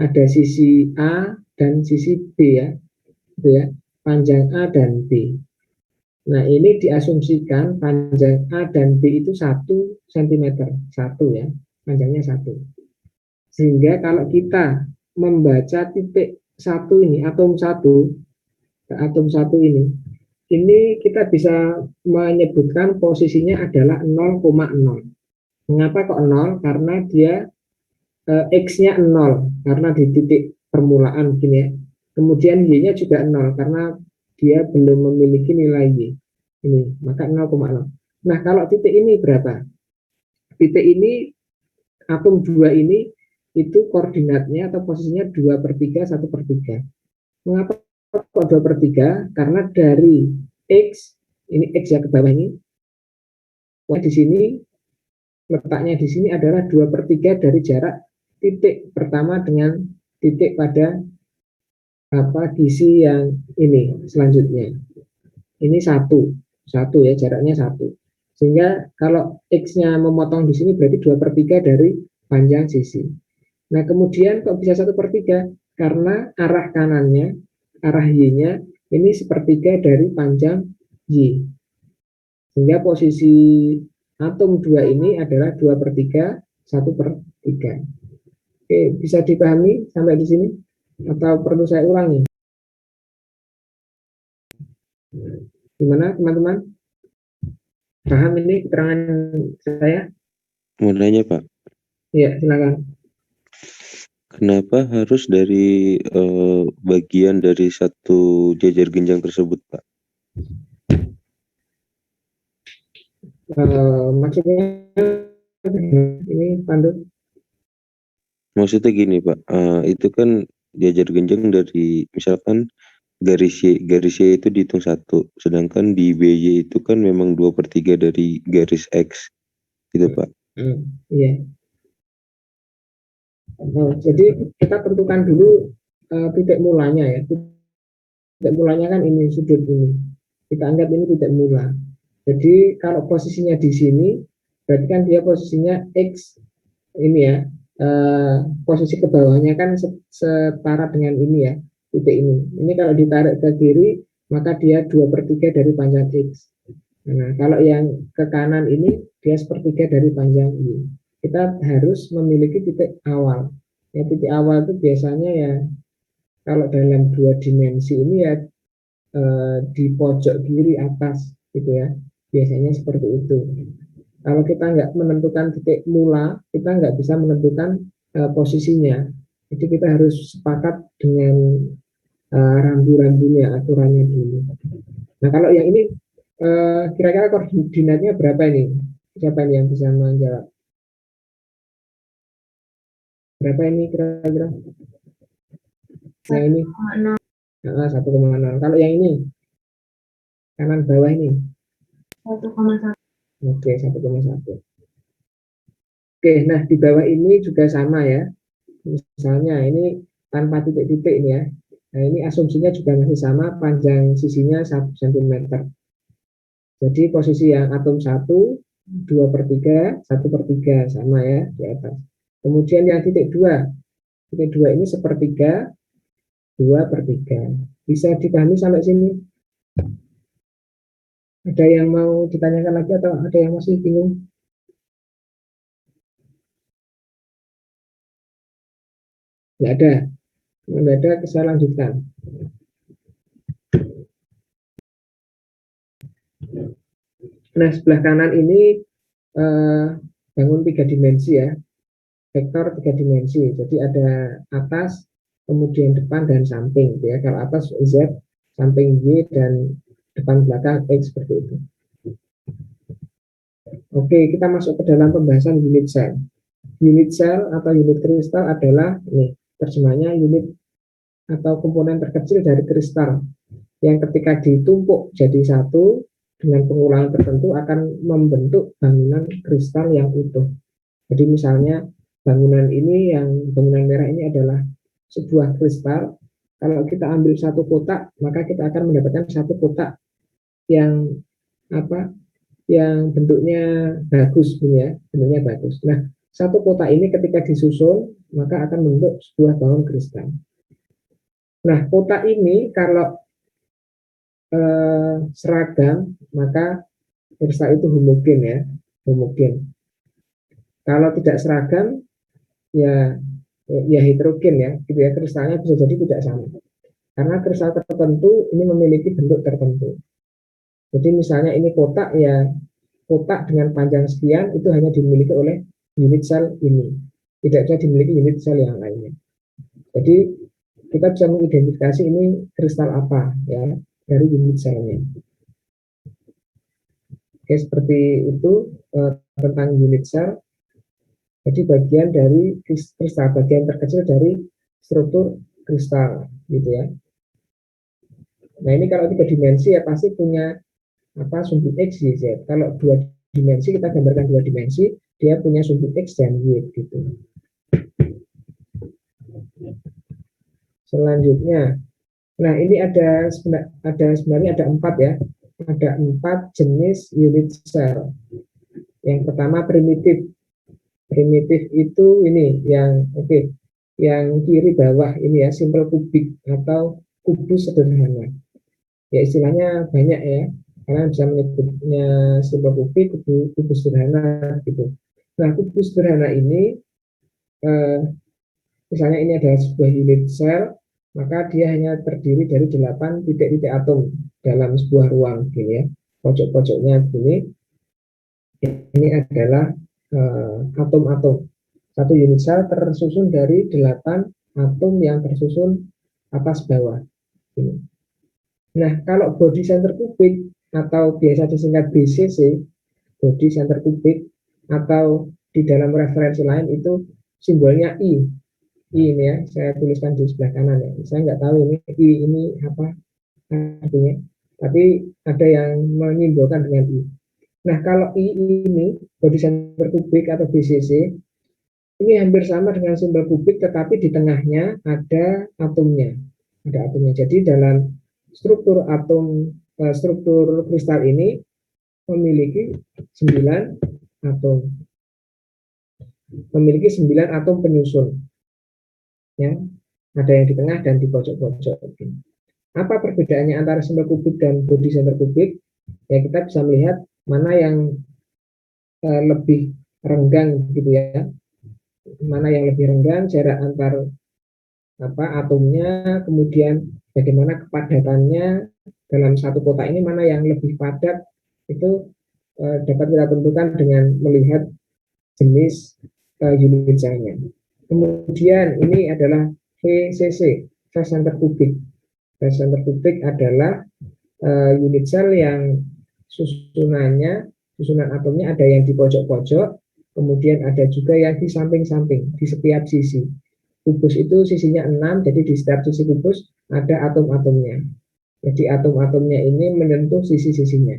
Ada sisi A dan sisi B ya. Gitu ya. Panjang A dan B. Nah, ini diasumsikan panjang A dan B itu 1 cm. 1 ya. Panjangnya 1. Sehingga kalau kita membaca titik 1 ini, atom 1 ini kita bisa menyebutkan posisinya adalah 0,0. Mengapa kok 0? Karena dia X-nya 0, karena di titik permulaan gini ya. Kemudian Y-nya juga 0, karena dia belum memiliki nilai Y. Ini, maka 0,0. Nah, kalau titik ini berapa? Titik ini, atom 2 ini, itu koordinatnya atau posisinya 2/3, 1/3. Mengapa kok 2/3? Karena dari X, ini X ya ke bawah ini, di sini letaknya di sini adalah 2/3 dari jarak titik pertama dengan titik pada gisi yang ini selanjutnya. Ini satu ya, jaraknya 1. Sehingga kalau X-nya memotong di sini berarti 2/3 dari panjang sisi. Nah, kemudian kok bisa 1/3? Karena arah kanannya, arah Y-nya ini 1/3 dari panjang Y. Sehingga posisi atom 2 ini adalah 2/3, 1/3. Oke, bisa dipahami sampai di sini? Atau perlu saya ulangi? Gimana teman-teman? Paham ini keterangan saya? Mau nanya, Pak. Iya, silakan. Kenapa harus dari bagian dari satu jajar genjang tersebut, Pak? Maksudnya ini Pandu? Maksudnya gini, Pak. Itu kan jajar genjang dari misalkan garis Y itu dihitung 1, sedangkan di BY itu kan memang 2/3 dari garis X, gitu, Pak. Iya. Jadi kita tentukan dulu titik mulanya ya. Titik mulanya kan ini, sudut ini. Kita anggap ini titik mula. Jadi kalau posisinya di sini, berarti kan dia posisinya X ini ya. Posisi ke bawahnya kan setara dengan ini ya, titik ini. Ini kalau ditarik ke kiri, maka dia 2/3 dari panjang X. Nah, kalau yang ke kanan ini, dia 1/3 dari panjang Y. Kita harus memiliki titik awal. Ya, titik awal itu biasanya ya, kalau dalam 2 dimensi ini ya di pojok kiri atas gitu ya. Biasanya seperti itu. Kalau kita nggak menentukan titik mula, kita nggak bisa menentukan posisinya. Jadi kita harus sepakat dengan rambu-rambunya, aturannya dulu. Nah kalau yang ini kira-kira koordinatnya berapa ini? Siapa ini yang bisa menjawab? Berapa ini kira-kira? Yang ini 1,0. Kalau yang ini kanan bawah ini 1,1. oke 1,1. Oke, nah di bawah ini juga sama ya. Misalnya ini tanpa titik-titik ini ya. Nah ini asumsinya juga masih sama, panjang sisinya 1 cm. Jadi posisi yang atom 1, 2/3, 1/3 sama ya di atas. Kemudian yang titik 2 ini 1/3, 2/3. Bisa dipahami sampai sini? Ada yang mau ditanyakan lagi atau ada yang masih bingung? Nggak ada. Nggak ada, saya lanjutkan. Nah, sebelah kanan ini bangun 3 dimensi ya. Vektor 3 dimensi. Jadi ada atas, kemudian depan dan samping. Ya. Kalau atas Z, samping Y, dan depan belakang X seperti itu. Oke, kita masuk ke dalam pembahasan unit cell. Unit cell atau unit kristal adalah ini terjemahnya unit atau komponen terkecil dari kristal yang ketika ditumpuk jadi satu dengan pengulangan tertentu akan membentuk bangunan kristal yang utuh. Jadi misalnya bangunan ini, yang bangunan merah ini adalah sebuah kristal. Kalau kita ambil satu kotak, maka kita akan mendapatkan satu kotak yang apa? Yang bentuknya bagus, ya, bentuknya bagus. Nah, satu kotak ini ketika disusun, maka akan membentuk sebuah bangun kristal. Nah, kotak ini kalau seragam, maka kristal itu homogen ya, homogen. Kalau tidak seragam, ya heterogen ya, gitu ya, kristalnya bisa jadi tidak sama. Karena kristal tertentu ini memiliki bentuk tertentu. Jadi misalnya ini kotak, ya kotak dengan panjang sekian itu hanya dimiliki oleh unit sel ini, tidak bisa dimiliki unit sel yang lainnya. Jadi kita bisa mengidentifikasi ini kristal apa ya dari unit selnya. Oke, seperti itu tentang unit sel. Jadi bagian dari kristal, bagian terkecil dari struktur kristal, gitu ya. Nah ini kalau 3 dimensi ya pasti punya sumbu X, Y, Z. Kalau 2 dimensi, kita gambarkan 2 dimensi, dia punya sumbu X dan Y, gitu. Selanjutnya, nah ini sebenarnya ada 4 ya. Ada 4 jenis unit cell. Yang pertama primitif. Primitif itu ini yang yang kiri bawah ini ya, simple kubik atau kubus sederhana. Ya istilahnya banyak ya, karena bisa menyebutnya simple kubik, kubus sederhana gitu. Nah kubus sederhana ini misalnya ini adalah sebuah unit cell, maka dia hanya terdiri dari 8 titik-titik atom dalam sebuah ruang gini ya. Pojok-pojoknya begini. Ini adalah atom-atom. Satu unit sel tersusun dari 8 atom yang tersusun atas bawah. Ini. Nah, kalau body center kubik atau biasa disingkat BCC, body center kubik, atau di dalam referensi lain itu simbolnya I. I ini ya, saya tuliskan di sebelah kanan ya. Saya nggak tahu ini I ini apa artinya, tapi ada yang menyimbolkan dengan I. Nah, kalau I ini body center kubik atau BCC ini hampir sama dengan simbol kubik, tetapi di tengahnya ada atomnya. Ada atomnya. Jadi dalam struktur atom, struktur kristal ini memiliki 9 atom. Memiliki 9 atom penyusun. Ya, ada yang di tengah dan di pojok-pojok. Apa perbedaannya antara simbol kubik dan body center kubik? Ya kita bisa melihat mana yang lebih renggang gitu ya. Mana yang lebih renggang, jarak antar atomnya, kemudian bagaimana kepadatannya dalam satu kotak ini, mana yang lebih padat, itu dapat kita tentukan dengan melihat jenis unit cell-nya. Kemudian ini adalah VCC, phase center kubik. Phase center kubik adalah unit cell yang susunan atomnya ada yang di pojok-pojok, kemudian ada juga yang di samping-samping, di setiap sisi. Kubus itu sisinya 6, jadi di setiap sisi kubus ada atom-atomnya. Jadi atom-atomnya ini menyentuh sisi-sisinya.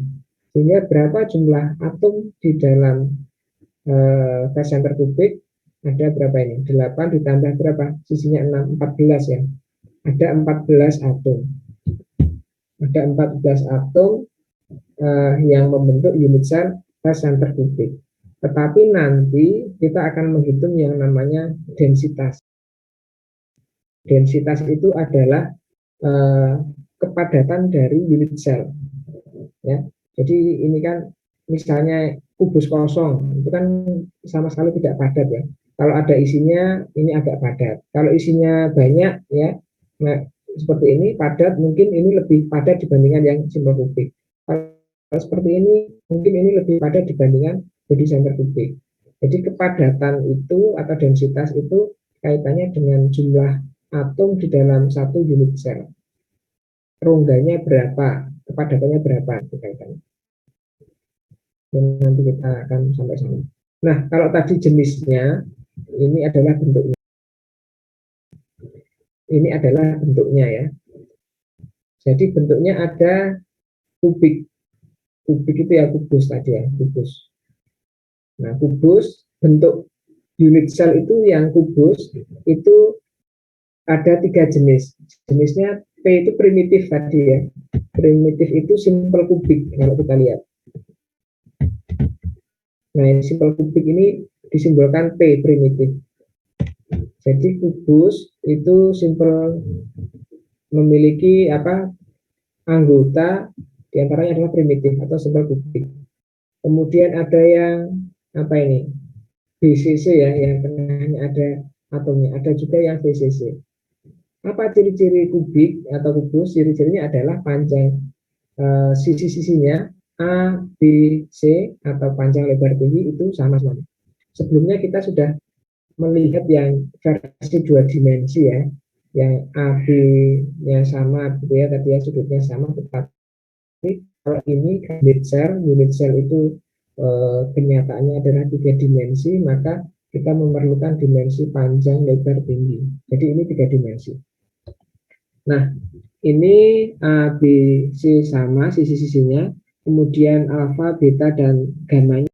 Sehingga berapa jumlah atom di dalam phase center kubik? Ada berapa ini? 8 ditambah berapa? Sisinya 6, 14 ya. Ada 14 atom. Ada 14 atom yang membentuk unit cell phase center kubik. Tetapi nanti kita akan menghitung yang namanya densitas. Densitas itu adalah kepadatan dari unit cell. Ya. Jadi ini kan misalnya kubus kosong, itu kan sama sekali tidak padat ya. Kalau ada isinya, ini agak padat. Kalau isinya banyak ya, nah, seperti ini padat, mungkin ini lebih padat dibandingkan yang simbol kubik. Kalau seperti ini, mungkin ini lebih padat dibandingkan body center kubik. Jadi kepadatan itu atau densitas itu kaitannya dengan jumlah atom di dalam satu unit sel. Rongganya berapa, kepadatannya berapa, itu kaitannya. Dan nanti kita akan sampai sana. Nah, kalau tadi jenisnya, ini adalah bentuknya. Ini adalah bentuknya ya. Jadi bentuknya ada kubik. Kubik itu ya kubus tadi ya, kubus. Nah, kubus bentuk unit cell itu yang kubus itu ada 3 jenis. Jenisnya P itu primitif tadi ya. Primitif itu simple kubik kalau kita lihat. Nah, yang simple kubik ini disimbolkan P primitif. Jadi kubus itu simple memiliki anggota diantaranya adalah primitif atau simple kubik. Kemudian ada yang ini BCC ya, yang tengahnya ada atomnya. Ada juga yang VCC. Apa ciri-ciri kubik atau kubus? Ciri-cirinya adalah panjang sisi-sisinya A, B, C atau panjang lebar tinggi itu sama-sama. Sebelumnya kita sudah melihat yang versi 2 dimensi ya, yang A, B-nya sama gitu ya, tadi ya sudutnya sama, tetapi kalau ini unit cell itu kenyataannya adalah 3 dimensi, maka kita memerlukan dimensi panjang, lebar, tinggi. Jadi ini 3 dimensi. Nah, ini A, B, C sama sisi-sisinya, kemudian alfa, beta, dan gamanya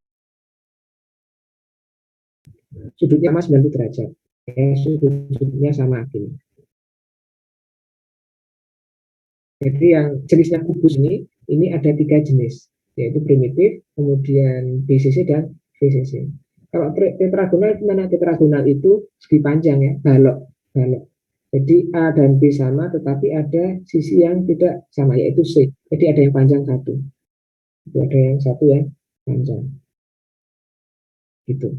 sudutnya sama 90 derajat. Ya, sudutnya sama gini. Jadi yang jenisnya kubus ini ada 3 jenis, yaitu primitif, kemudian BCC dan VCC. Kalau tetragonal gimana? Tetragonal itu segi panjang ya, balok. Jadi A dan B sama, tetapi ada sisi yang tidak sama, yaitu C. Jadi ada yang panjang satu. Itu ada yang satu yang panjang. Gitu.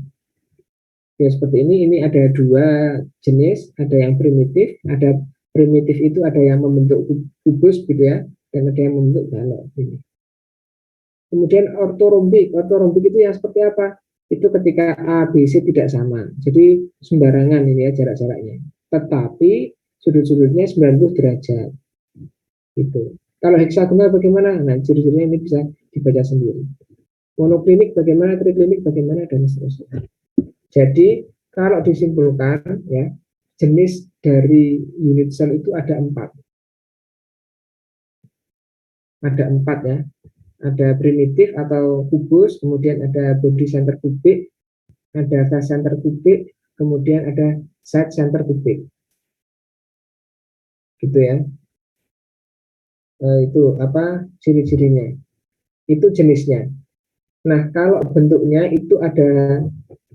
Ya seperti ini ada 2 jenis, ada yang primitif, ada primitif itu ada yang membentuk kubus gitu ya, dan ada yang membentuk balok. Ini. Kemudian ortorombik itu yang seperti apa? Itu ketika A, B, C tidak sama. Jadi sembarangan ini ya jarak-jaraknya. Tetapi sudut-sudutnya 90 derajat. Gitu. Kalau heksagonal bagaimana? Nah, ciri-cirinya ini bisa dibaca sendiri. Monoklinik bagaimana, triklinik bagaimana, dan seterusnya. Jadi kalau disimpulkan ya, jenis dari unit cell itu ada 4. Ada 4 ya. Ada primitif atau kubus, kemudian ada body center kubik, ada phase center kubik, kemudian ada side center kubik. Gitu ya. Itu ciri-cirinya. Itu jenisnya. Nah, kalau bentuknya itu ada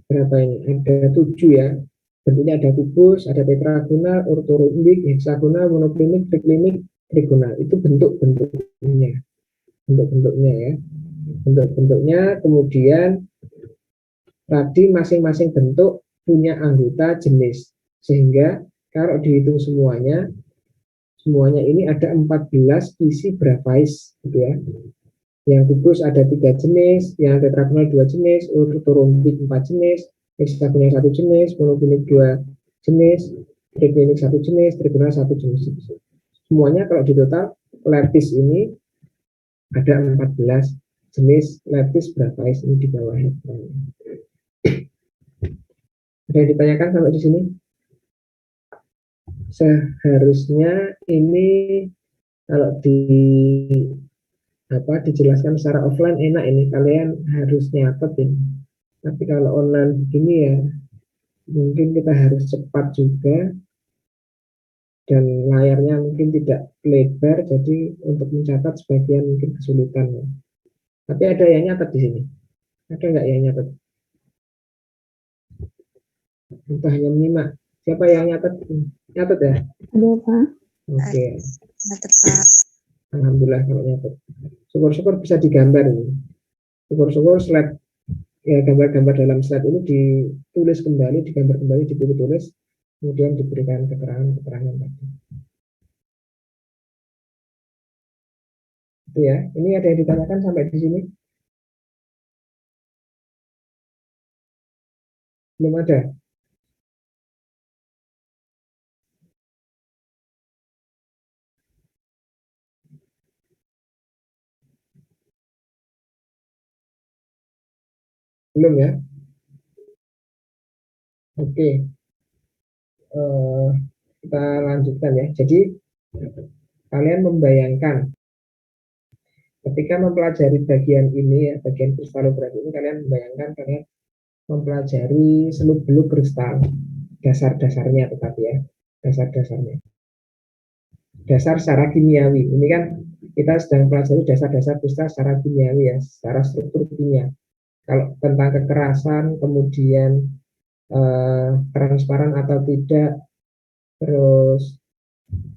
berapa ini? Ada 7 ya. Bentuknya ada kubus, ada tetragonal, ortorombik, heksagonal, monoklinik, triklinik, trigonal. Itu bentuk-bentuknya. Bentuk-bentuknya ya. Bentuk-bentuknya, kemudian tadi masing-masing bentuk punya anggota jenis. Sehingga kalau dihitung semuanya ini ada 14 isi grafais gitu ya. Yang kubus ada 3 jenis, yang tetragonal 2 jenis, ortorombik 4 jenis, heksagonal 1 jenis, monoklinik 2 jenis, triklinik 1 jenis, trigonal 1 jenis. Semuanya kalau di total leptis ini ada 14 jenis leptis berapa ini di bawahnya. Ada yang ditanyakan sampai di sini? Seharusnya ini kalau dijelaskan secara offline enak ini, kalian harus nyatet ini. Tapi kalau online begini ya mungkin kita harus cepat juga dan layarnya mungkin tidak lebar, jadi untuk mencatat sebagian mungkin kesulitan ya. Tapi ada yang nyatet di sini? Ada nggak yang nyatet? Entah hanya menyimak. Siapa yang nyatet? Nyatet ya? Ada, Pak. Oke. Nyatet, Pak. Alhamdulillah kalau nyatet. Syukur-syukur bisa digambar ini. Syukur-syukur slide ya, gambar-gambar dalam slide ini ditulis kembali, digambar kembali, ditulis, kemudian diberikan keterangan tadi. Itu ya. Ini ada yang ditanyakan sampai di sini? Belum ada? Belum ya? Oke. Kita lanjutkan ya. Jadi kalian membayangkan ketika mempelajari bagian ini ya, bagian kristalografi ini, kalian membayangkan kalian mempelajari seluk-beluk kristal, dasar-dasarnya tetapi ya, dasar-dasarnya. Dasar secara kimiawi. Ini kan kita sedang mempelajari dasar-dasar kristal secara kimiawi ya, secara struktur kimia. Kalau tentang kekerasan, kemudian transparan atau tidak, terus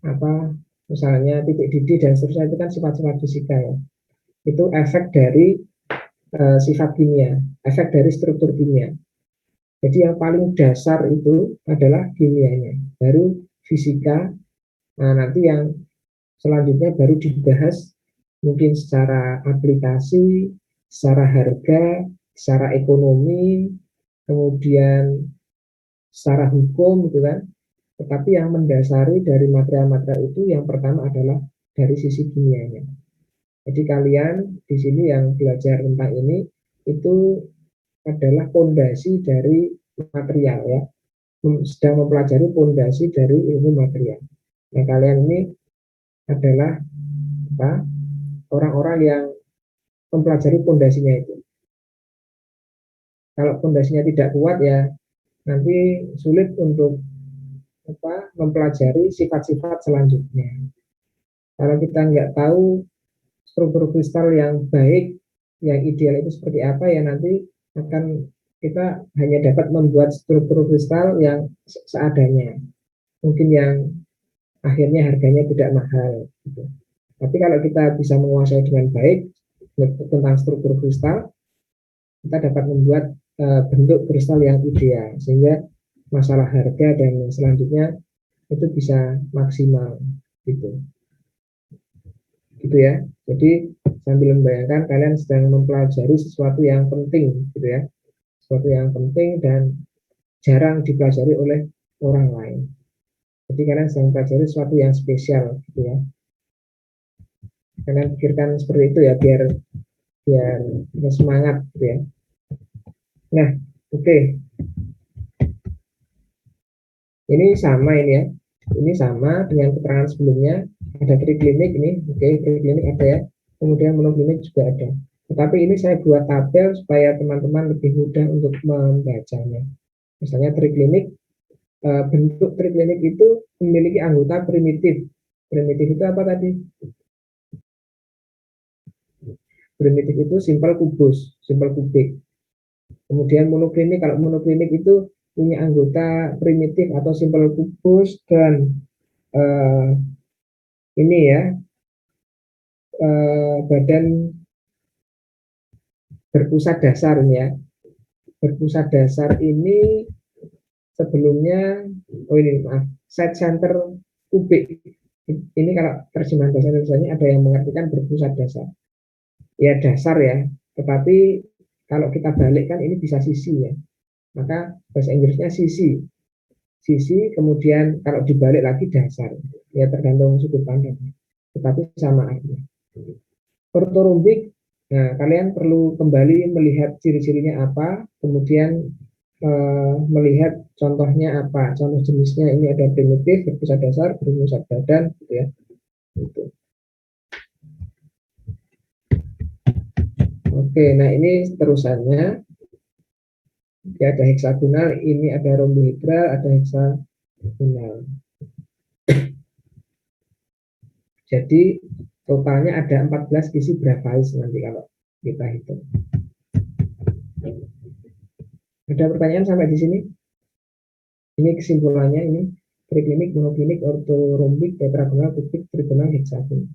apa misalnya titik didih dan seterusnya, itu kan sifat-sifat fisika ya. Itu efek dari sifat kimia, efek dari struktur kimia. Jadi yang paling dasar itu adalah kimianya, baru fisika. Nah, nanti yang selanjutnya baru dibahas mungkin secara aplikasi, secara harga, secara ekonomi, kemudian secara hukum gitu kan. Tetapi yang mendasari dari material-material itu yang pertama adalah dari sisi kimianya. Jadi kalian di sini yang belajar tentang ini itu adalah fondasi dari material ya, sedang mempelajari fondasi dari ilmu material. Nah, kalian ini adalah orang-orang yang mempelajari fondasinya itu. Kalau fondasinya tidak kuat ya nanti sulit untuk mempelajari sifat-sifat selanjutnya. Kalau kita nggak tahu struktur kristal yang baik, yang ideal itu seperti apa ya, nanti akan kita hanya dapat membuat struktur kristal yang seadanya. Mungkin yang akhirnya harganya tidak mahal. Gitu. Tapi kalau kita bisa menguasai dengan baik tentang struktur kristal, kita dapat membuat bentuk kristal yang ideal, sehingga masalah harga dan selanjutnya itu bisa maksimal gitu ya. Jadi sambil membayangkan kalian sedang mempelajari sesuatu yang penting gitu ya, sesuatu yang penting dan jarang dipelajari oleh orang lain. Jadi kalian sedang mempelajari sesuatu yang spesial gitu ya. Kalian pikirkan seperti itu ya, biar semangat gitu ya. Nah, oke. Ini sama ini ya. Ini sama dengan keterangan sebelumnya. Ada triklinik ini, oke, triklinik ada ya. Kemudian monoklinik juga ada. Tetapi ini saya buat tabel supaya teman-teman lebih mudah untuk membacanya. Misalnya triklinik, bentuk triklinik itu memiliki anggota primitif. Primitif itu apa tadi? Primitif itu simpel kubus, simpel kubik. Kemudian monoklinik, kalau monoklinik itu punya anggota primitif atau simpel kubus dan ini ya, badan berpusat dasar ini ya. Berpusat dasar ini sebelumnya, side center kubik. Ini kalau terjemahan bahasa Indonesia ada yang mengartikan berpusat dasar. ya dasar ya, tetapi kalau kita balikkan ini bisa sisi ya, maka bahasa Inggrisnya sisi, kemudian kalau dibalik lagi dasar, ya tergantung sudut pandang, tetapi sama artinya. Ortorombik, nah kalian perlu kembali melihat ciri-cirinya apa, kemudian melihat contohnya apa, contoh jenisnya ini ada primitif, berpusat dasar, berpusat badan, gitu ya. Gitu. Oke, nah ini terusannya. Ya, ada heksagonal, ini ada rombohedral, ada heksagonal. Jadi totalnya ada 14 isi grafais nanti kalau kita hitung. Ada pertanyaan sampai di sini? Ini kesimpulannya ini triklinik, monoklinik, ortorombik, tetragonal, kubik, trigonal, heksagonal.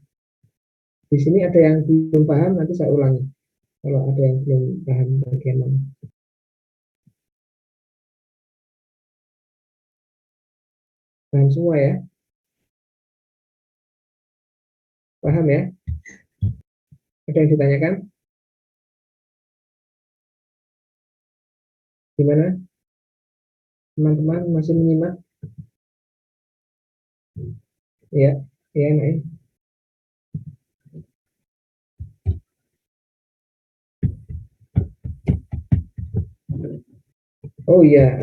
Di sini ada yang belum paham, nanti saya ulangi. Kalau ada yang belum paham bagian mana. Paham semua ya? Paham ya? Ada yang ditanyakan? Gimana? Teman-teman masih menyimak? Ya, ya, nah. Oh iya.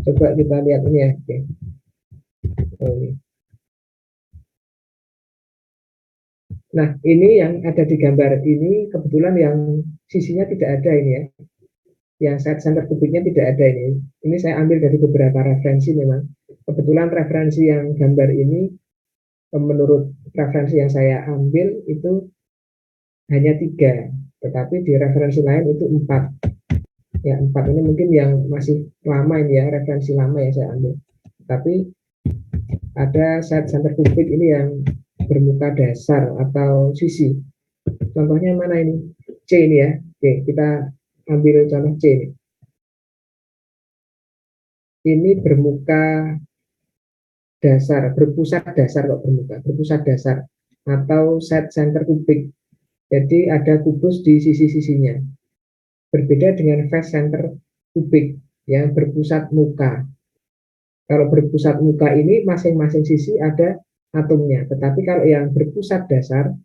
Coba kita lihat ini ya. Oke. Oh, ini. Nah, ini yang ada di gambar ini kebetulan yang sisinya tidak ada ini ya. Yang side center kubiknya tidak ada ini. Ini saya ambil dari beberapa referensi memang. Kebetulan referensi yang gambar ini menurut referensi yang saya ambil itu hanya 3, tetapi di referensi lain itu 4. Ya 4 ini mungkin yang masih lama ini ya, referensi lama yang saya ambil. Tapi ada side center kubik ini yang bermuka dasar atau sisi. Contohnya mana ini? C ini ya. Oke, kita ambil contoh C ini. Ini bermuka dasar, berpusat dasar kok berpusat dasar atau side center kubik. Jadi ada kubus di sisi-sisinya. Berbeda dengan face center kubik yang berpusat muka. Kalau berpusat muka ini masing-masing sisi ada atomnya, tetapi kalau yang berpusat dasar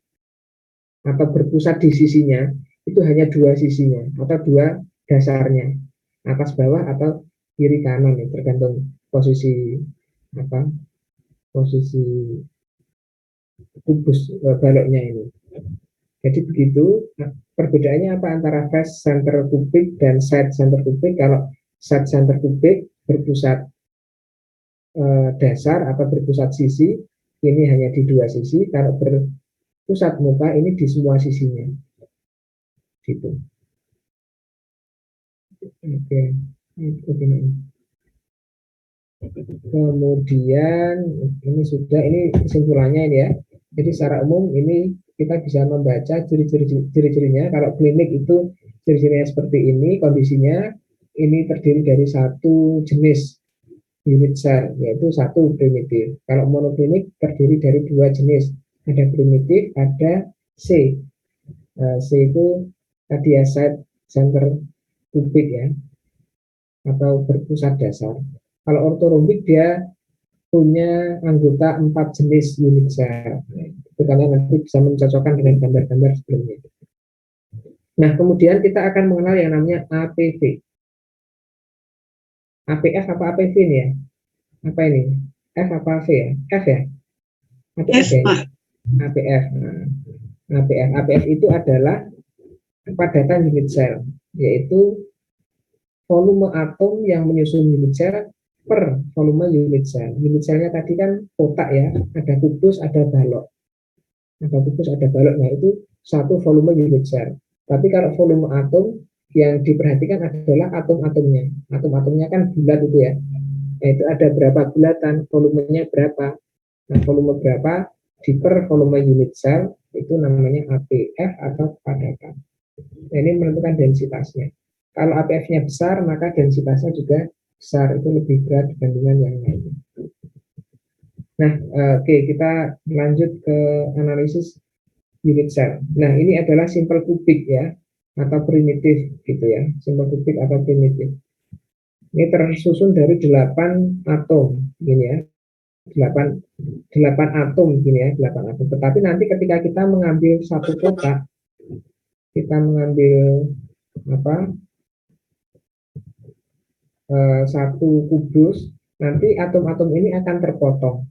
atau berpusat di sisinya itu hanya 2 sisinya atau 2 dasarnya, atas bawah atau kiri kanan ya, tergantung posisi posisi kubus baloknya ini. Jadi begitu. Nah, perbedaannya apa antara face center kubik dan side center kubik? Kalau side center kubik berpusat dasar atau berpusat sisi, ini hanya di 2 sisi. Kalau berpusat muka ini di semua sisinya. Gitu. Oke. Kemudian ini sudah, ini kesimpulannya ini ya. Jadi secara umum ini kita bisa membaca ciri-cirinya. Kalau klinik itu ciri-cirinya seperti ini, kondisinya ini terdiri dari 1 jenis unit sel, yaitu 1 primitif. Kalau monoklinik terdiri dari 2 jenis, ada primitif, ada C. C itu tadi ya, side center kubik ya, atau berpusat dasar. Kalau ortorombik dia punya anggota 4 jenis unit sel. Itu kalian nanti bisa mencocokkan dengan gambar-gambar sebelumnya. Nah, kemudian kita akan mengenal yang namanya APV. APF apa APV ini ya? Apa ini? F apa V ya? F ya? Ada F ya? APF. Nah, APF itu adalah kepadatan unit sel, yaitu volume atom yang menyusun unit sel per volume unit sel. Unit selnya tadi kan kotak ya, ada kubus, ada balok. Ada kubus, ada balok. Nah, itu 1 volume unit sel. Tapi kalau volume atom yang diperhatikan adalah atom-atomnya. Atom-atomnya kan bulat itu ya. Nah, itu ada berapa bulatan, volumenya berapa. Nah, volume berapa di per volume unit sel itu namanya APF atau kepadatan. Nah, ini menentukan densitasnya. Kalau APF-nya besar, maka densitasnya juga besar, itu lebih berat dibandingkan yang lainnya. Nah, oke, kita lanjut ke analisis unit cell. Nah, ini adalah simple kubik ya, atau primitif gitu ya, simple kubik atau primitif. Ini tersusun dari 8 atom, gini ya, 8 atom gini ya, 8 atom. Tetapi nanti ketika kita mengambil satu kotak, kita mengambil apa, satu kubus, nanti atom-atom ini akan terpotong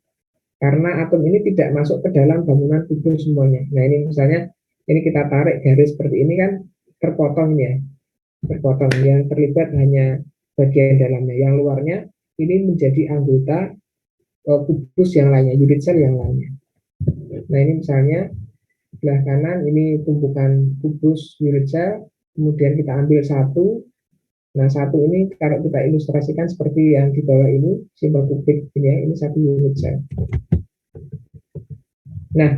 karena atom ini tidak masuk ke dalam bangunan kubus semuanya. Nah, ini misalnya ini kita tarik garis seperti ini kan terpotong ya, terpotong. Yang terlibat hanya bagian dalamnya, yang luarnya ini menjadi anggota kubus yang lainnya, unit cell yang lainnya. Nah, ini misalnya sebelah kanan ini tumpukan kubus unit cell, kemudian kita ambil satu. Nah, satu ini kalau kita ilustrasikan seperti yang di bawah ini, simple kubik ini ya, ini satu unit cell. Nah,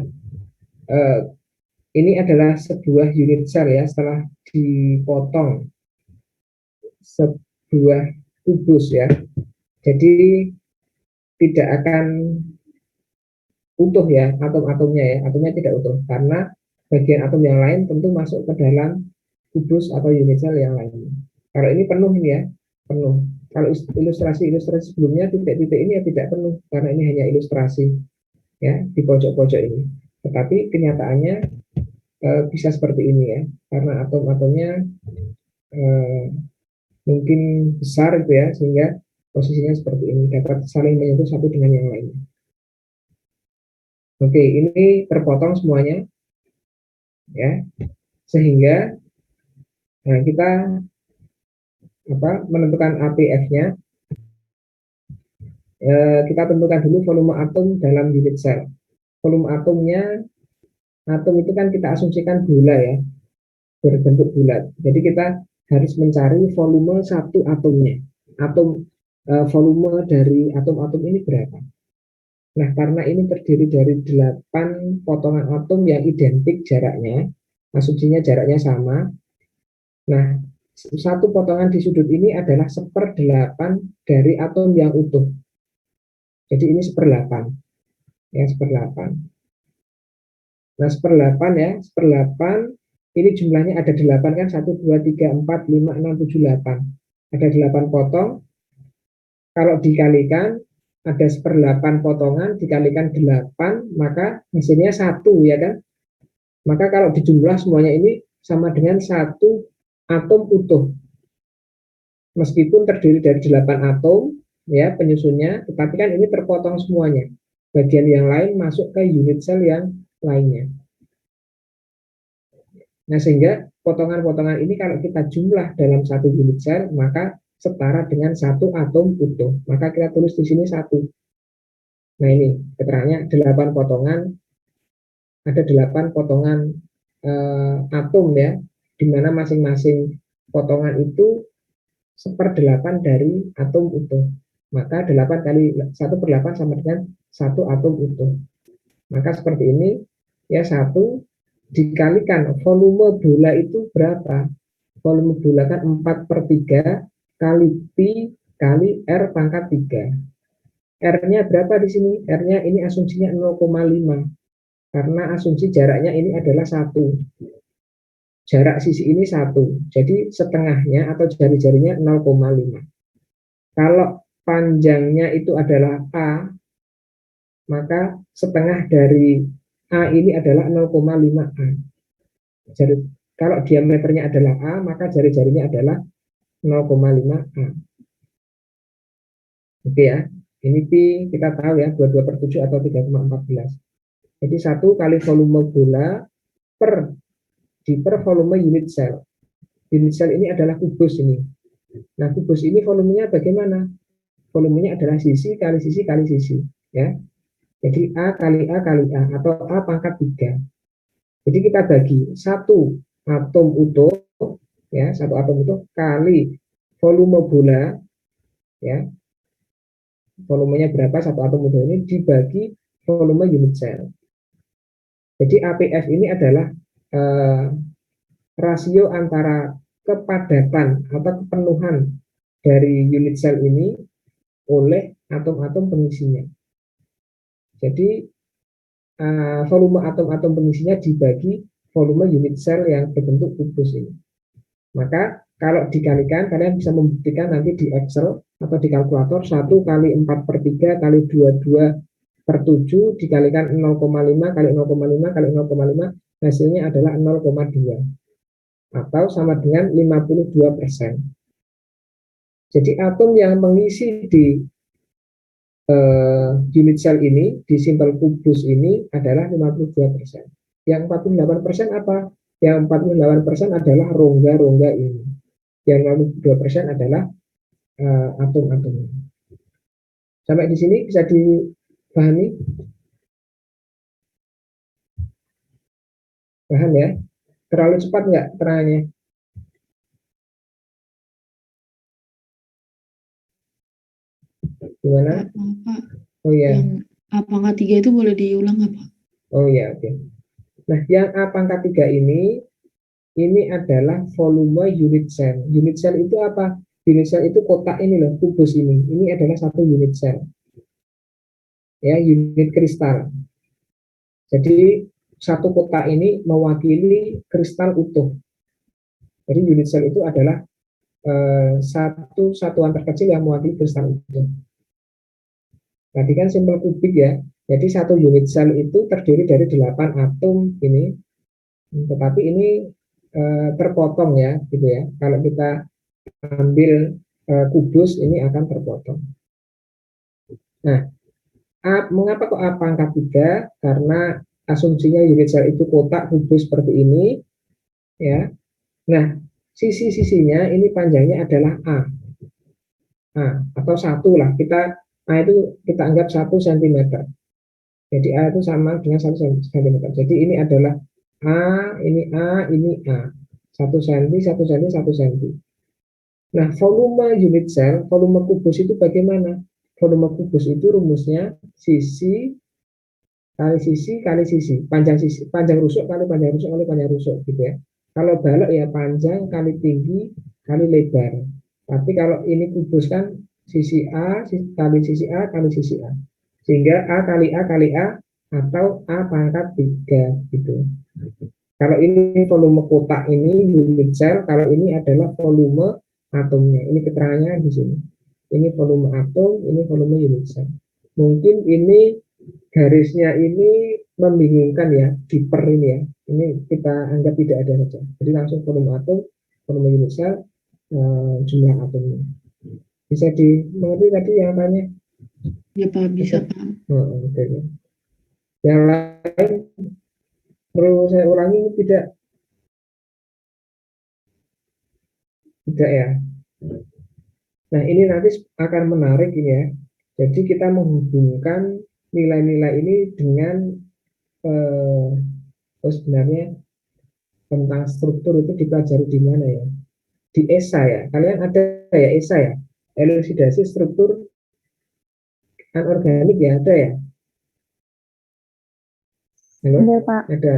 ini adalah sebuah unit cell ya, setelah dipotong sebuah kubus ya. Jadi tidak akan utuh ya atom-atomnya ya, atomnya tidak utuh karena bagian atom yang lain tentu masuk ke dalam kubus atau unit cell yang lainnya. Kalau ini penuh ini ya, penuh. Kalau ilustrasi sebelumnya titik-titik ini ya tidak penuh karena ini hanya ilustrasi ya di pojok-pojok ini. Tetapi kenyataannya bisa seperti ini ya, karena atom-atomnya mungkin besar itu ya, sehingga posisinya seperti ini dapat saling menyentuh satu dengan yang lainnya. Oke, ini terpotong semuanya ya, sehingga kita menentukan APF-nya. Kita tentukan dulu volume atom dalam unit cell. Volume atomnya, atom itu kan kita asumsikan bola ya, berbentuk bulat. Jadi kita harus mencari volume satu atomnya. Volume dari atom-atom ini berapa? Nah, karena ini terdiri dari 8 potongan atom yang identik jaraknya, asumsinya jaraknya sama. Nah, satu potongan di sudut ini adalah 1/8 dari atom yang utuh. Jadi ini 1/8. Ya, 1/8. Nah, 1/8 ya, 1/8 ini jumlahnya ada 8 kan, 1, 2, 3, 4, 5, 6, 7, 8. Ada 8 potong. Kalau dikalikan, ada 1/8 potongan dikalikan 8, maka hasilnya 1 ya kan. Maka kalau dijumlah semuanya ini sama dengan 1 atom utuh. Meskipun terdiri dari 8 atom ya penyusunnya, tetapi kan ini terpotong semuanya. Bagian yang lain masuk ke unit cell yang lainnya. Nah, sehingga potongan-potongan ini kalau kita jumlah dalam satu unit cell, maka setara dengan 1 atom utuh. Maka kita tulis di sini 1. Nah, ini keterangannya 8 potongan, ada 8 potongan atom ya, di mana masing-masing potongan itu 1/8 dari atom utuh. Maka 8 kali 1/8 sama dengan 1 atom utuh. Maka seperti ini ya, 1 dikalikan volume bola itu berapa? Volume bola kan 4/3 kali pi kali R pangkat 3. R-nya berapa di sini? R-nya ini asumsinya 0,5. Karena asumsi jaraknya ini adalah 1. Jarak sisi ini 1. Jadi setengahnya atau jari-jarinya 0,5. Kalau panjangnya itu adalah A, maka setengah dari A ini adalah 0,5 A. Jadi kalau diameternya adalah A, maka jari-jarinya adalah 0,5 A. Oke ya, ini pi kita tahu ya, 22/7 atau 3,14. Jadi 1 kali volume bola per volume unit cell. Unit cell ini adalah kubus ini. Nah, kubus ini volumenya bagaimana? Volumenya adalah sisi kali sisi kali sisi ya. Jadi A kali A kali A atau A pangkat 3. Jadi kita bagi 1 atom utuh ya, 1 atom utuh kali volume bola ya. Volumenya berapa 1 atom utuh ini dibagi volume unit cell. Jadi APF ini adalah rasio antara kepadatan atau kepenuhan dari unit cell ini oleh atom-atom pengisinya. Jadi volume atom-atom pengisinya dibagi volume unit sel yang berbentuk kubus ini. Maka kalau dikalikan, kalian bisa membuktikan nanti di Excel atau di kalkulator 1 kali 4/3 kali 22/7 dikalikan 0,5 kali 0,5 kali 0,5 hasilnya adalah 0,2 atau sama dengan 52%. Jadi atom yang mengisi di unit sel ini, di simbol kubus ini adalah 52%. Yang 48% apa? Yang 48% adalah rongga-rongga ini. Yang 52% adalah atom-atom. Sampai di sini bisa dipahami? Paham ya? Terlalu cepat nggak terangannya? Gimana? Pak, Oh ya. yang A pangkat 3 itu boleh diulang nggak, Pak? Oh ya, oke. Nah, yang A pangkat 3 ini adalah volume unit sel. Unit sel itu apa? Unit sel itu kotak ini loh, kubus ini. Ini adalah satu unit sel. Ya, unit kristal. Jadi satu kotak ini mewakili kristal utuh. Jadi unit sel itu adalah satu satuan terkecil yang mewakili kristal utuh. Tadi kan simbol kubik ya. Jadi satu unit sel itu terdiri dari 8 atom ini. Tetapi ini terpotong ya, gitu ya. Kalau kita ambil kubus ini akan terpotong. Nah, mengapa kok A pangkat 3? Karena asumsinya unit sel itu kotak kubus seperti ini, ya. Nah, sisi-sisinya ini panjangnya adalah A atau 1 lah. A itu kita anggap 1 cm. Jadi A itu sama dengan 1 cm. Jadi ini adalah A, ini A, ini A. 1 cm, 1 cm, 1 cm. Nah, volume unit sel, volume kubus itu bagaimana? Volume kubus itu rumusnya sisi kali sisi kali sisi, panjang rusuk kali panjang rusuk kali panjang rusuk, gitu ya. Kalau balok ya panjang kali tinggi kali lebar. Tapi kalau ini kubus kan sisi A kali sisi A kali sisi A. Sehingga A kali A kali A atau A pangkat 3 gitu. Kalau ini volume kotak ini unit sel, kalau ini adalah volume atomnya. Ini keterangannya di sini. Ini volume atom, ini volume unit sel. Mungkin ini garisnya ini membingungkan ya, diper ini ya. Ini kita anggap tidak ada saja. Jadi langsung volume atom, volume unit sel, jumlah atomnya. Bisa dimengerti tadi yang tanya? Ya Pak, bisa Pak. Oke. Yang lain perlu saya ulangi tidak ya. Nah, ini nanti akan menarik ini ya. Jadi kita menghubungkan nilai-nilai ini dengan sebenarnya tentang struktur itu dipelajari di mana ya? Di ESA ya. Kalian ada ya ESA ya? Elusidasi struktur anorganik ya, ada ya? Halo? Ada, Pak. Ada.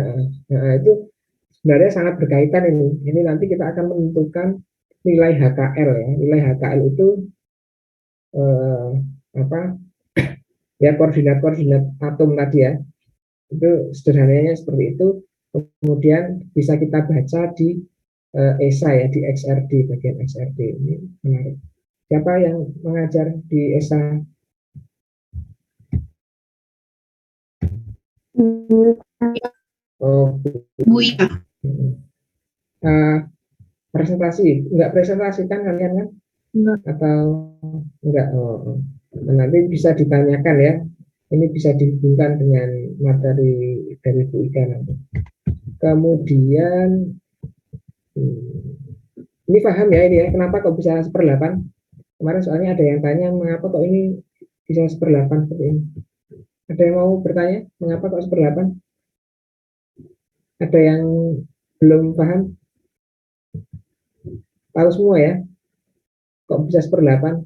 Nah, itu sebenarnya sangat berkaitan ini. Ini nanti kita akan menentukan nilai HKL ya. Nilai HKL itu apa? Ya koordinat-koordinat atom tadi ya. Itu sederhananya seperti itu. Kemudian bisa kita baca di ESA ya, di XRD, bagian XRD ini menarik. Siapa yang mengajar di ESA? Oh, Bu Ika. Presentasi, enggak presentasi kan kalian kan? Enggak. Atau enggak? Nanti bisa ditanyakan ya. Ini bisa dihubungkan dengan materi dari Bu Ika nanti. Kemudian ini paham ya ini ya, kenapa kok bisa 1/8? Kemarin soalnya ada yang tanya mengapa kok ini bisa 1/8 seperti ini. Ada yang mau bertanya mengapa kok 1/8? Ada yang belum paham? Tahu semua ya? Kok bisa 1/8?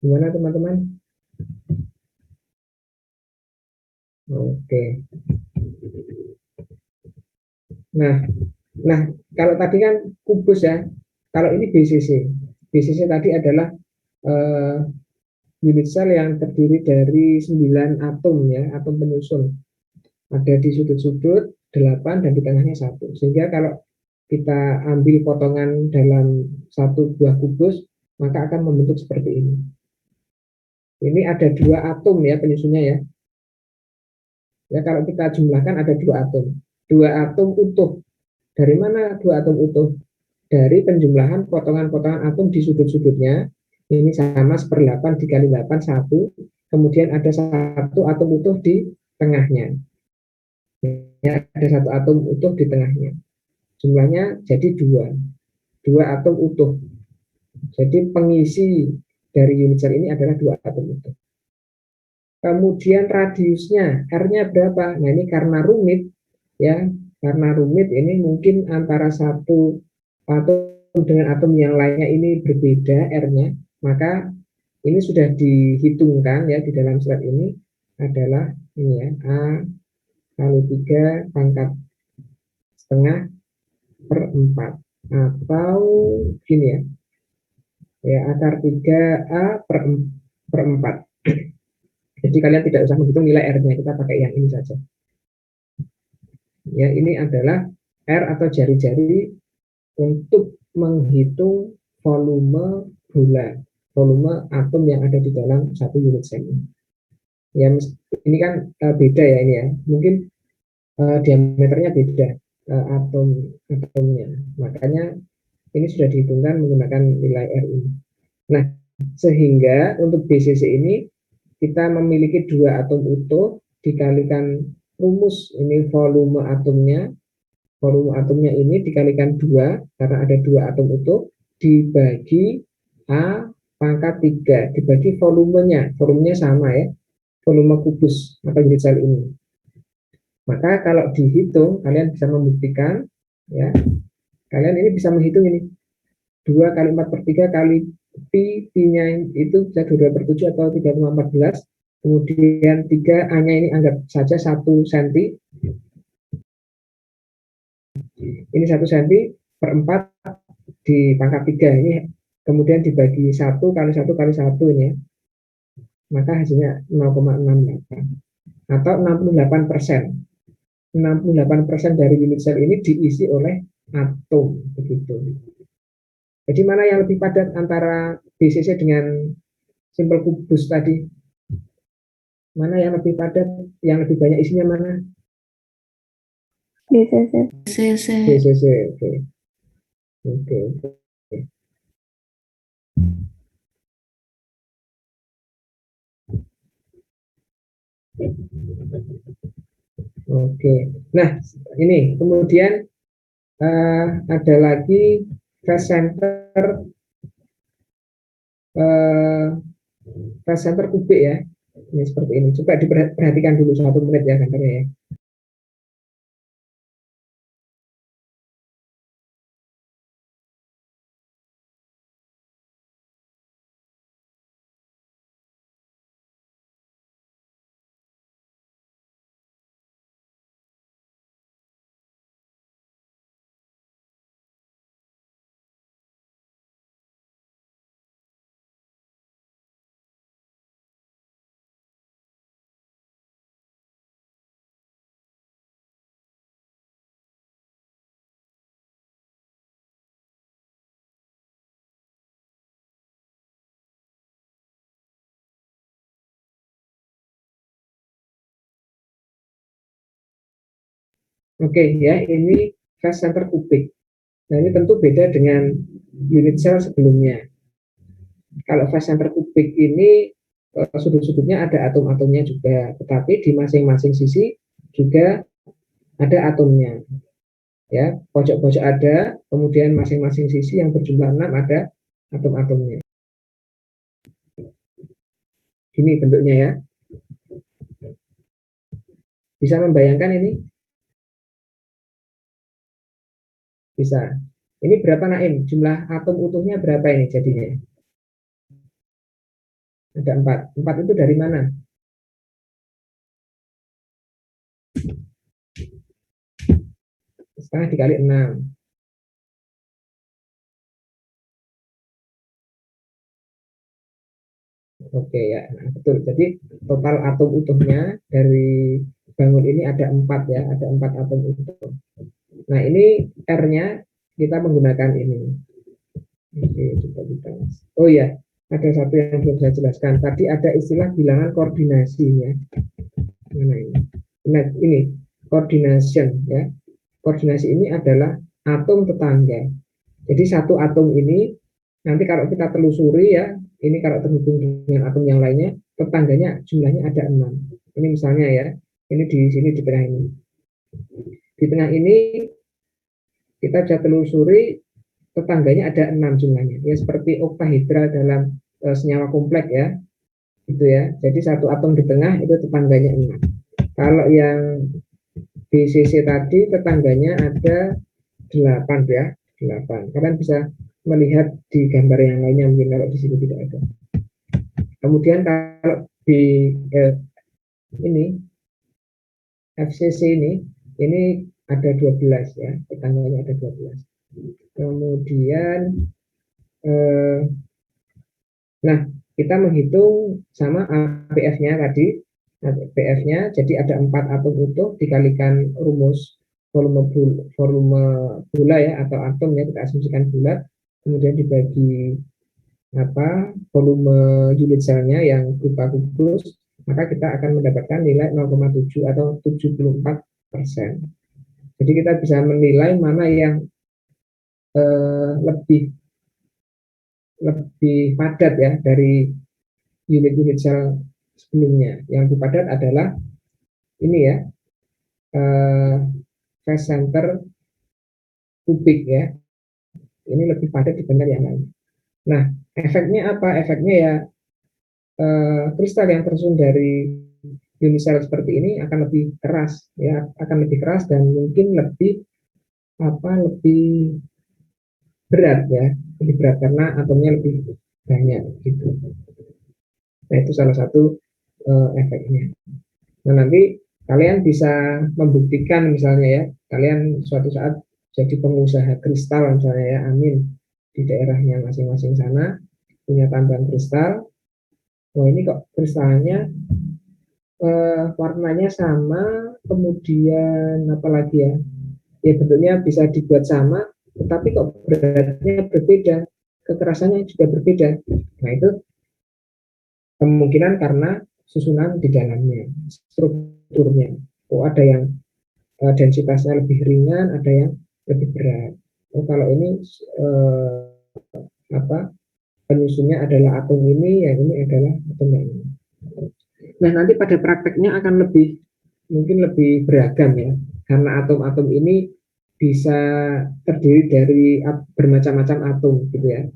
Gimana teman-teman? Oke. Nah, kalau tadi kan kubus ya. Kalau ini BCC. BCC tadi adalah unit cell yang terdiri dari 9 atom ya, atom penyusun. Ada di sudut-sudut 8 dan di tengahnya 1. Sehingga kalau kita ambil potongan dalam satu buah kubus, maka akan membentuk seperti ini. Ini ada 2 atom ya penyusunnya ya. Ya kalau kita jumlahkan ada 2 atom. 2 atom utuh. Dari mana 2 atom utuh? Dari penjumlahan potongan-potongan atom di sudut-sudutnya. Ini sama 1/8 dikali 8, 1. Kemudian ada 1 atom utuh di tengahnya. Ya, ada 1 atom utuh di tengahnya. Jumlahnya jadi 2. 2 atom utuh. Jadi pengisi dari unit cell ini adalah 2 atom utuh. Kemudian radiusnya, R-nya berapa? Nah ini karena rumit, ya, karena rumit ini mungkin antara satu atom dengan atom yang lainnya ini berbeda R-nya, maka ini sudah dihitungkan ya di dalam surat ini adalah ini ya, A kali 3 pangkat setengah per 4 atau gini ya akar 3A per 4. Jadi kalian tidak usah menghitung nilai R-nya, kita pakai yang ini saja. Ya, ini adalah R atau jari-jari untuk menghitung volume bola, volume atom yang ada di dalam satu unit cell ini. Ya, ini kan beda ya ini ya. Mungkin diameternya beda atomnya. Makanya ini sudah dihitungkan menggunakan nilai R ini. Nah, sehingga untuk BCC ini kita memiliki 2 atom utuh dikalikan rumus ini volume atomnya ini dikalikan 2 karena ada 2 atom utuh dibagi A pangkat 3 dibagi volumenya sama ya, volume kubus atau unit cell ini. Maka kalau dihitung kalian bisa membuktikan ya, kalian ini bisa menghitung ini 2 kali 4 per 3 kali pi-nya itu bisa 22/7 atau 3,14. Kemudian 3 A-nya ini anggap saja 1 cm. Ini 1 cm per 4 di pangkat 3 ini. Kemudian dibagi 1 kali 1 kali 1 ini ya. Maka hasilnya 0,68 atau 68%. 68% dari unit cell ini diisi oleh atom begitu. Jadi mana yang lebih padat antara BCC dengan simpel kubus tadi? Mana yang lebih padat, yang lebih banyak isinya mana? BCC. BCC, oke. Oke. Oke. Nah, ini kemudian ada lagi fast center fast center kubik ya. Ini seperti ini. Coba diperhatikan dulu 1 menit ya gambarnya ya. Oke ya, ini fast center kubik. Nah ini tentu beda dengan unit cell sebelumnya. Kalau fast center kubik ini sudut-sudutnya ada atom-atomnya juga, tetapi di masing-masing sisi juga ada atomnya. Ya, pojok-pojok ada, kemudian masing-masing sisi yang berjumlah 6 ada atom-atomnya. Ini bentuknya ya. Bisa membayangkan ini? Bisa. Ini berapa Naim? Jumlah atom utuhnya berapa ini jadinya? Ada 4. 4 itu dari mana? Setengah dikali 6. Oke ya, nah, betul. Jadi total atom utuhnya dari bangun ini ada 4 ya, ada 4 atom utuh. Nah ini R-nya kita menggunakan ini. Oke, coba kita. Oh ya, ada satu yang belum saya jelaskan. Tadi ada istilah bilangan koordinasinya. Mana ini? Nah ini coordination ya. Koordinasi ini adalah atom tetangga. Jadi satu atom ini nanti kalau kita telusuri ya, ini kalau terhubung dengan atom yang lainnya, tetangganya jumlahnya ada 6. Ini misalnya ya, ini di sini di tengah ini. Di tengah ini kita bisa telusuri tetangganya ada 6 jumlahnya. Ya seperti oktahedra dalam senyawa kompleks ya. Gitu ya. Jadi satu atom di tengah itu tetangganya 6. Kalau yang BCC tadi tetangganya ada 8 ya, 8. Kalian bisa melihat di gambar yang lainnya mungkin kalau di sini tidak ada. Kemudian kalau di ini FCC ini ada 12 ya, tetangganya ada 12. Kemudian nah kita menghitung sama APF-nya tadi. APF-nya jadi ada 4 atom utuh dikalikan rumus volume bola ya atau atom ya, kita asumsikan bulat, kemudian dibagi volume unit selnya yang berupa kubus, maka kita akan mendapatkan nilai 0,7 atau 74%. Jadi kita bisa menilai mana yang lebih padat ya dari unit-unit sel sebelumnya. Yang lebih padat adalah ini ya, phase center kubik ya, ini lebih padat dibanding yang lain. Nah efeknya apa? Efeknya ya kristal yang tersusun dari unit sel seperti ini akan lebih keras ya, akan lebih keras dan mungkin lebih berat ya, lebih berat karena atomnya lebih banyak gitu. Nah itu salah satu efeknya. Nah nanti kalian bisa membuktikan misalnya ya, kalian suatu saat jadi pengusaha kristal misalnya ya, amin, di daerahnya masing-masing sana punya tambang kristal. Wah ini kok kristalnya warnanya sama, kemudian apalagi ya, ya bentuknya bisa dibuat sama, tetapi kok beratnya berbeda, kekerasannya juga berbeda. Nah itu kemungkinan karena susunan di dalamnya, strukturnya. Oh ada yang densitasnya lebih ringan, ada yang lebih berat. Oh kalau ini penyusunnya adalah atom ini, yang ini adalah atom yang ini. Nah nanti pada prakteknya akan mungkin lebih beragam ya, karena atom-atom ini bisa terdiri dari bermacam-macam atom gitu ya.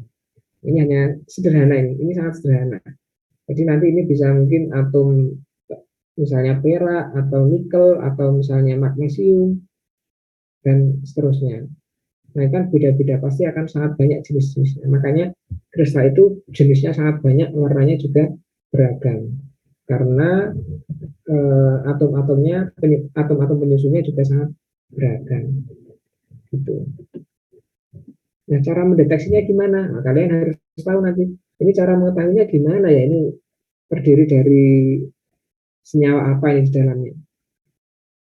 Ini hanya sederhana, ini sangat sederhana. Jadi nanti ini bisa mungkin atom misalnya perak atau nikel atau misalnya magnesium dan seterusnya. Nah kan beda-beda, pasti akan sangat banyak jenis-jenisnya. Makanya kristal itu jenisnya sangat banyak, warnanya juga beragam. Karena atom-atom penyusunnya juga sangat beragam. Gitu. Nah cara mendeteksinya gimana? Nah, kalian harus tahu nanti. Ini cara mengetahuinya gimana ya? Ini terdiri dari senyawa apa ini di dalamnya?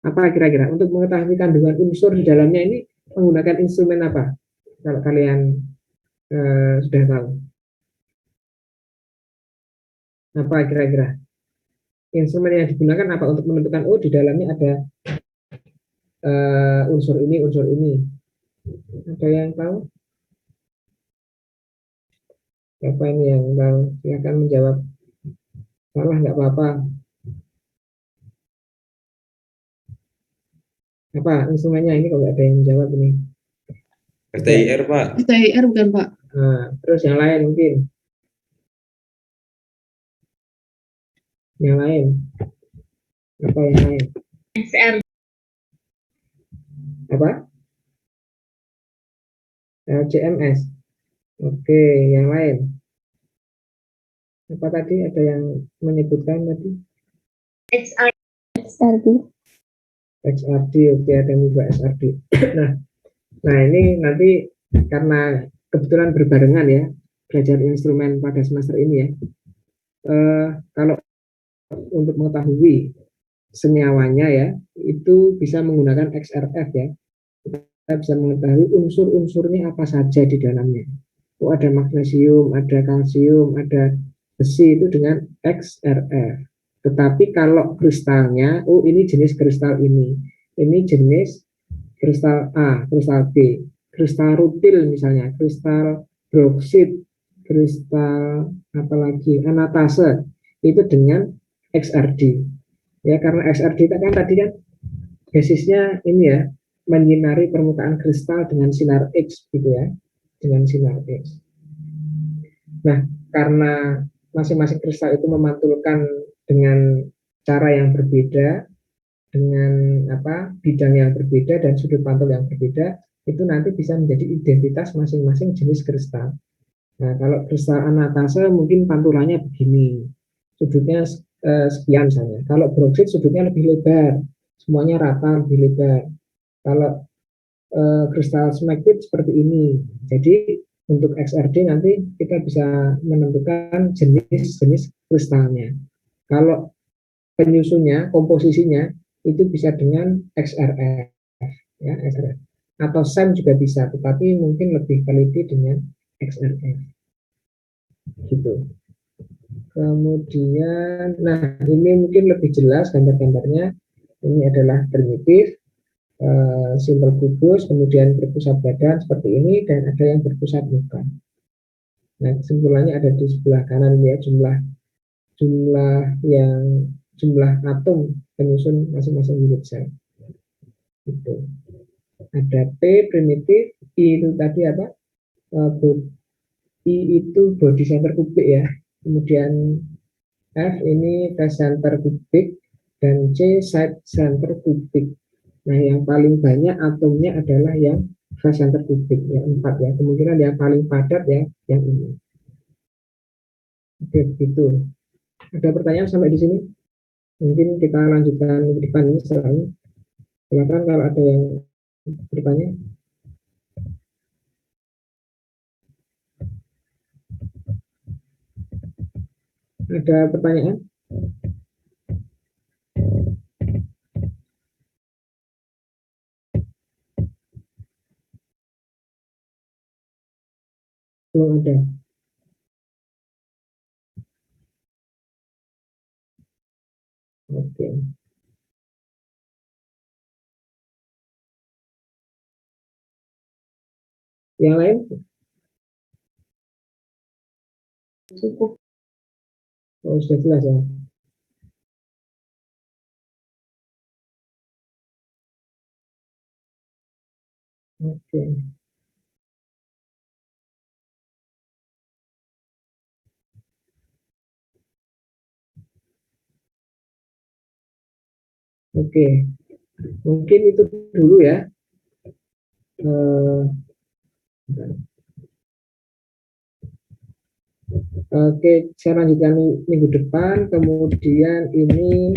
Apa kira-kira untuk mengetahui kandungan unsur di dalamnya ini menggunakan instrumen apa? Kalau kalian sudah tahu. Apa kira-kira? Instrumen yang digunakan apa untuk menentukan di dalamnya ada unsur ini, unsur ini. Ada yang tahu? Siapa ini yang tahu? Silakan menjawab. Salah nggak apa-apa. Apa instrumennya ini kalau nggak ada yang menjawab ini? RTIR Pak. RTIR bukan Pak? Nah, terus yang lain mungkin. Yang lain. Apa yang lain? SR. Apa? LCMS. Oke, yang lain. Apa tadi ada yang menyebutkan tadi? XRD. XRD, oke ada juga XRD. nah ini nanti karena kebetulan berbarengan ya belajar instrumen pada semester ini ya. kalau untuk mengetahui senyawanya ya, itu bisa menggunakan XRF ya. Kita bisa mengetahui unsur-unsurnya apa saja di dalamnya. Oh, ada magnesium, ada kalsium, ada besi, itu dengan XRF. Tetapi kalau kristalnya, oh ini jenis kristal ini jenis kristal A, kristal B, kristal rutil misalnya, kristal broksit, kristal apalagi anatase, itu dengan XRD. Ya, karena XRD kan tadi kan basisnya ini ya, menyinari permukaan kristal dengan sinar X gitu ya, dengan sinar X. Nah, karena masing-masing kristal itu memantulkan dengan cara yang berbeda, dengan bidang yang berbeda dan sudut pantul yang berbeda, itu nanti bisa menjadi identitas masing-masing jenis kristal. Nah, kalau kristal anatase mungkin pantulannya begini, sudutnya sekian misalnya. Kalau broksit sudutnya lebih lebar, semuanya rata lebih lebar. Kalau kristal smegmate seperti ini. Jadi untuk XRD nanti kita bisa menentukan jenis-jenis kristalnya. Kalau penyusunnya, komposisinya itu bisa dengan XRF, ya XRF. Atau SEM juga bisa, tetapi mungkin lebih teliti dengan XRF. Gitu. Kemudian, nah ini mungkin lebih jelas gambar-gambarnya. Ini adalah primitif, simpel kubus, kemudian berpusat badan seperti ini, dan ada yang berpusat muka. Nah, kesimpulannya ada di sebelah kanan ya, jumlah atom penyusun masing-masing unit sel. Gitu. Ada P primitif, I itu tadi apa? I itu body center kubik ya. Kemudian F ini phase center kubik, dan C side center kubik. Nah, yang paling banyak atomnya adalah yang phase center kubik, ya 4 ya. Kemungkinan yang paling padat ya yang ini. Oke, begitu. Ada pertanyaan sampai di sini? Mungkin kita lanjutkan ke depan ini setelah ini. Silakan kalau ada yang bertanya. Ada pertanyaan? Belum ada. Oke. Yang lain? Cukup. Oh, sudah jelas ya. Oke. Oke. Mungkin itu dulu ya. Oke, saya lanjutkan minggu depan. Kemudian ini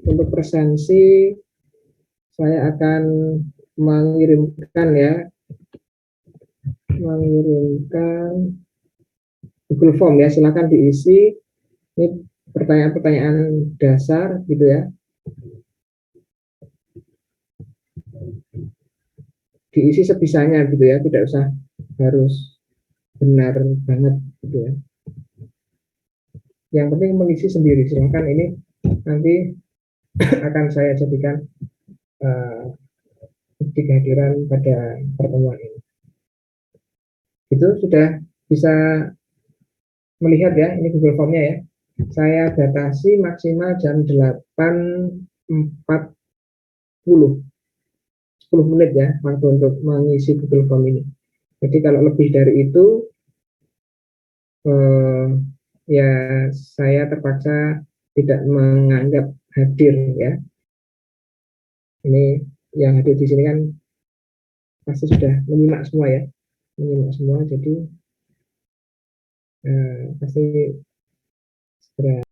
untuk presensi saya akan mengirimkan Google Form ya. Silakan diisi. Ini pertanyaan-pertanyaan dasar gitu ya. Diisi sebisanya gitu ya, tidak usah harus benar banget gitu ya. Yang penting mengisi sendiri. Silakan, ini nanti akan saya jadikan bukti kehadiran pada pertemuan ini. Itu sudah bisa melihat ya, ini Google Form-nya ya. Saya batasi maksimal jam 8.40, 10 menit ya waktu untuk mengisi Google Form ini. Jadi kalau lebih dari itu ya saya terpaksa tidak menganggap hadir ya. Ini yang hadir di sini kan pasti sudah menyimak semua ya, menyimak semua, jadi pasti segera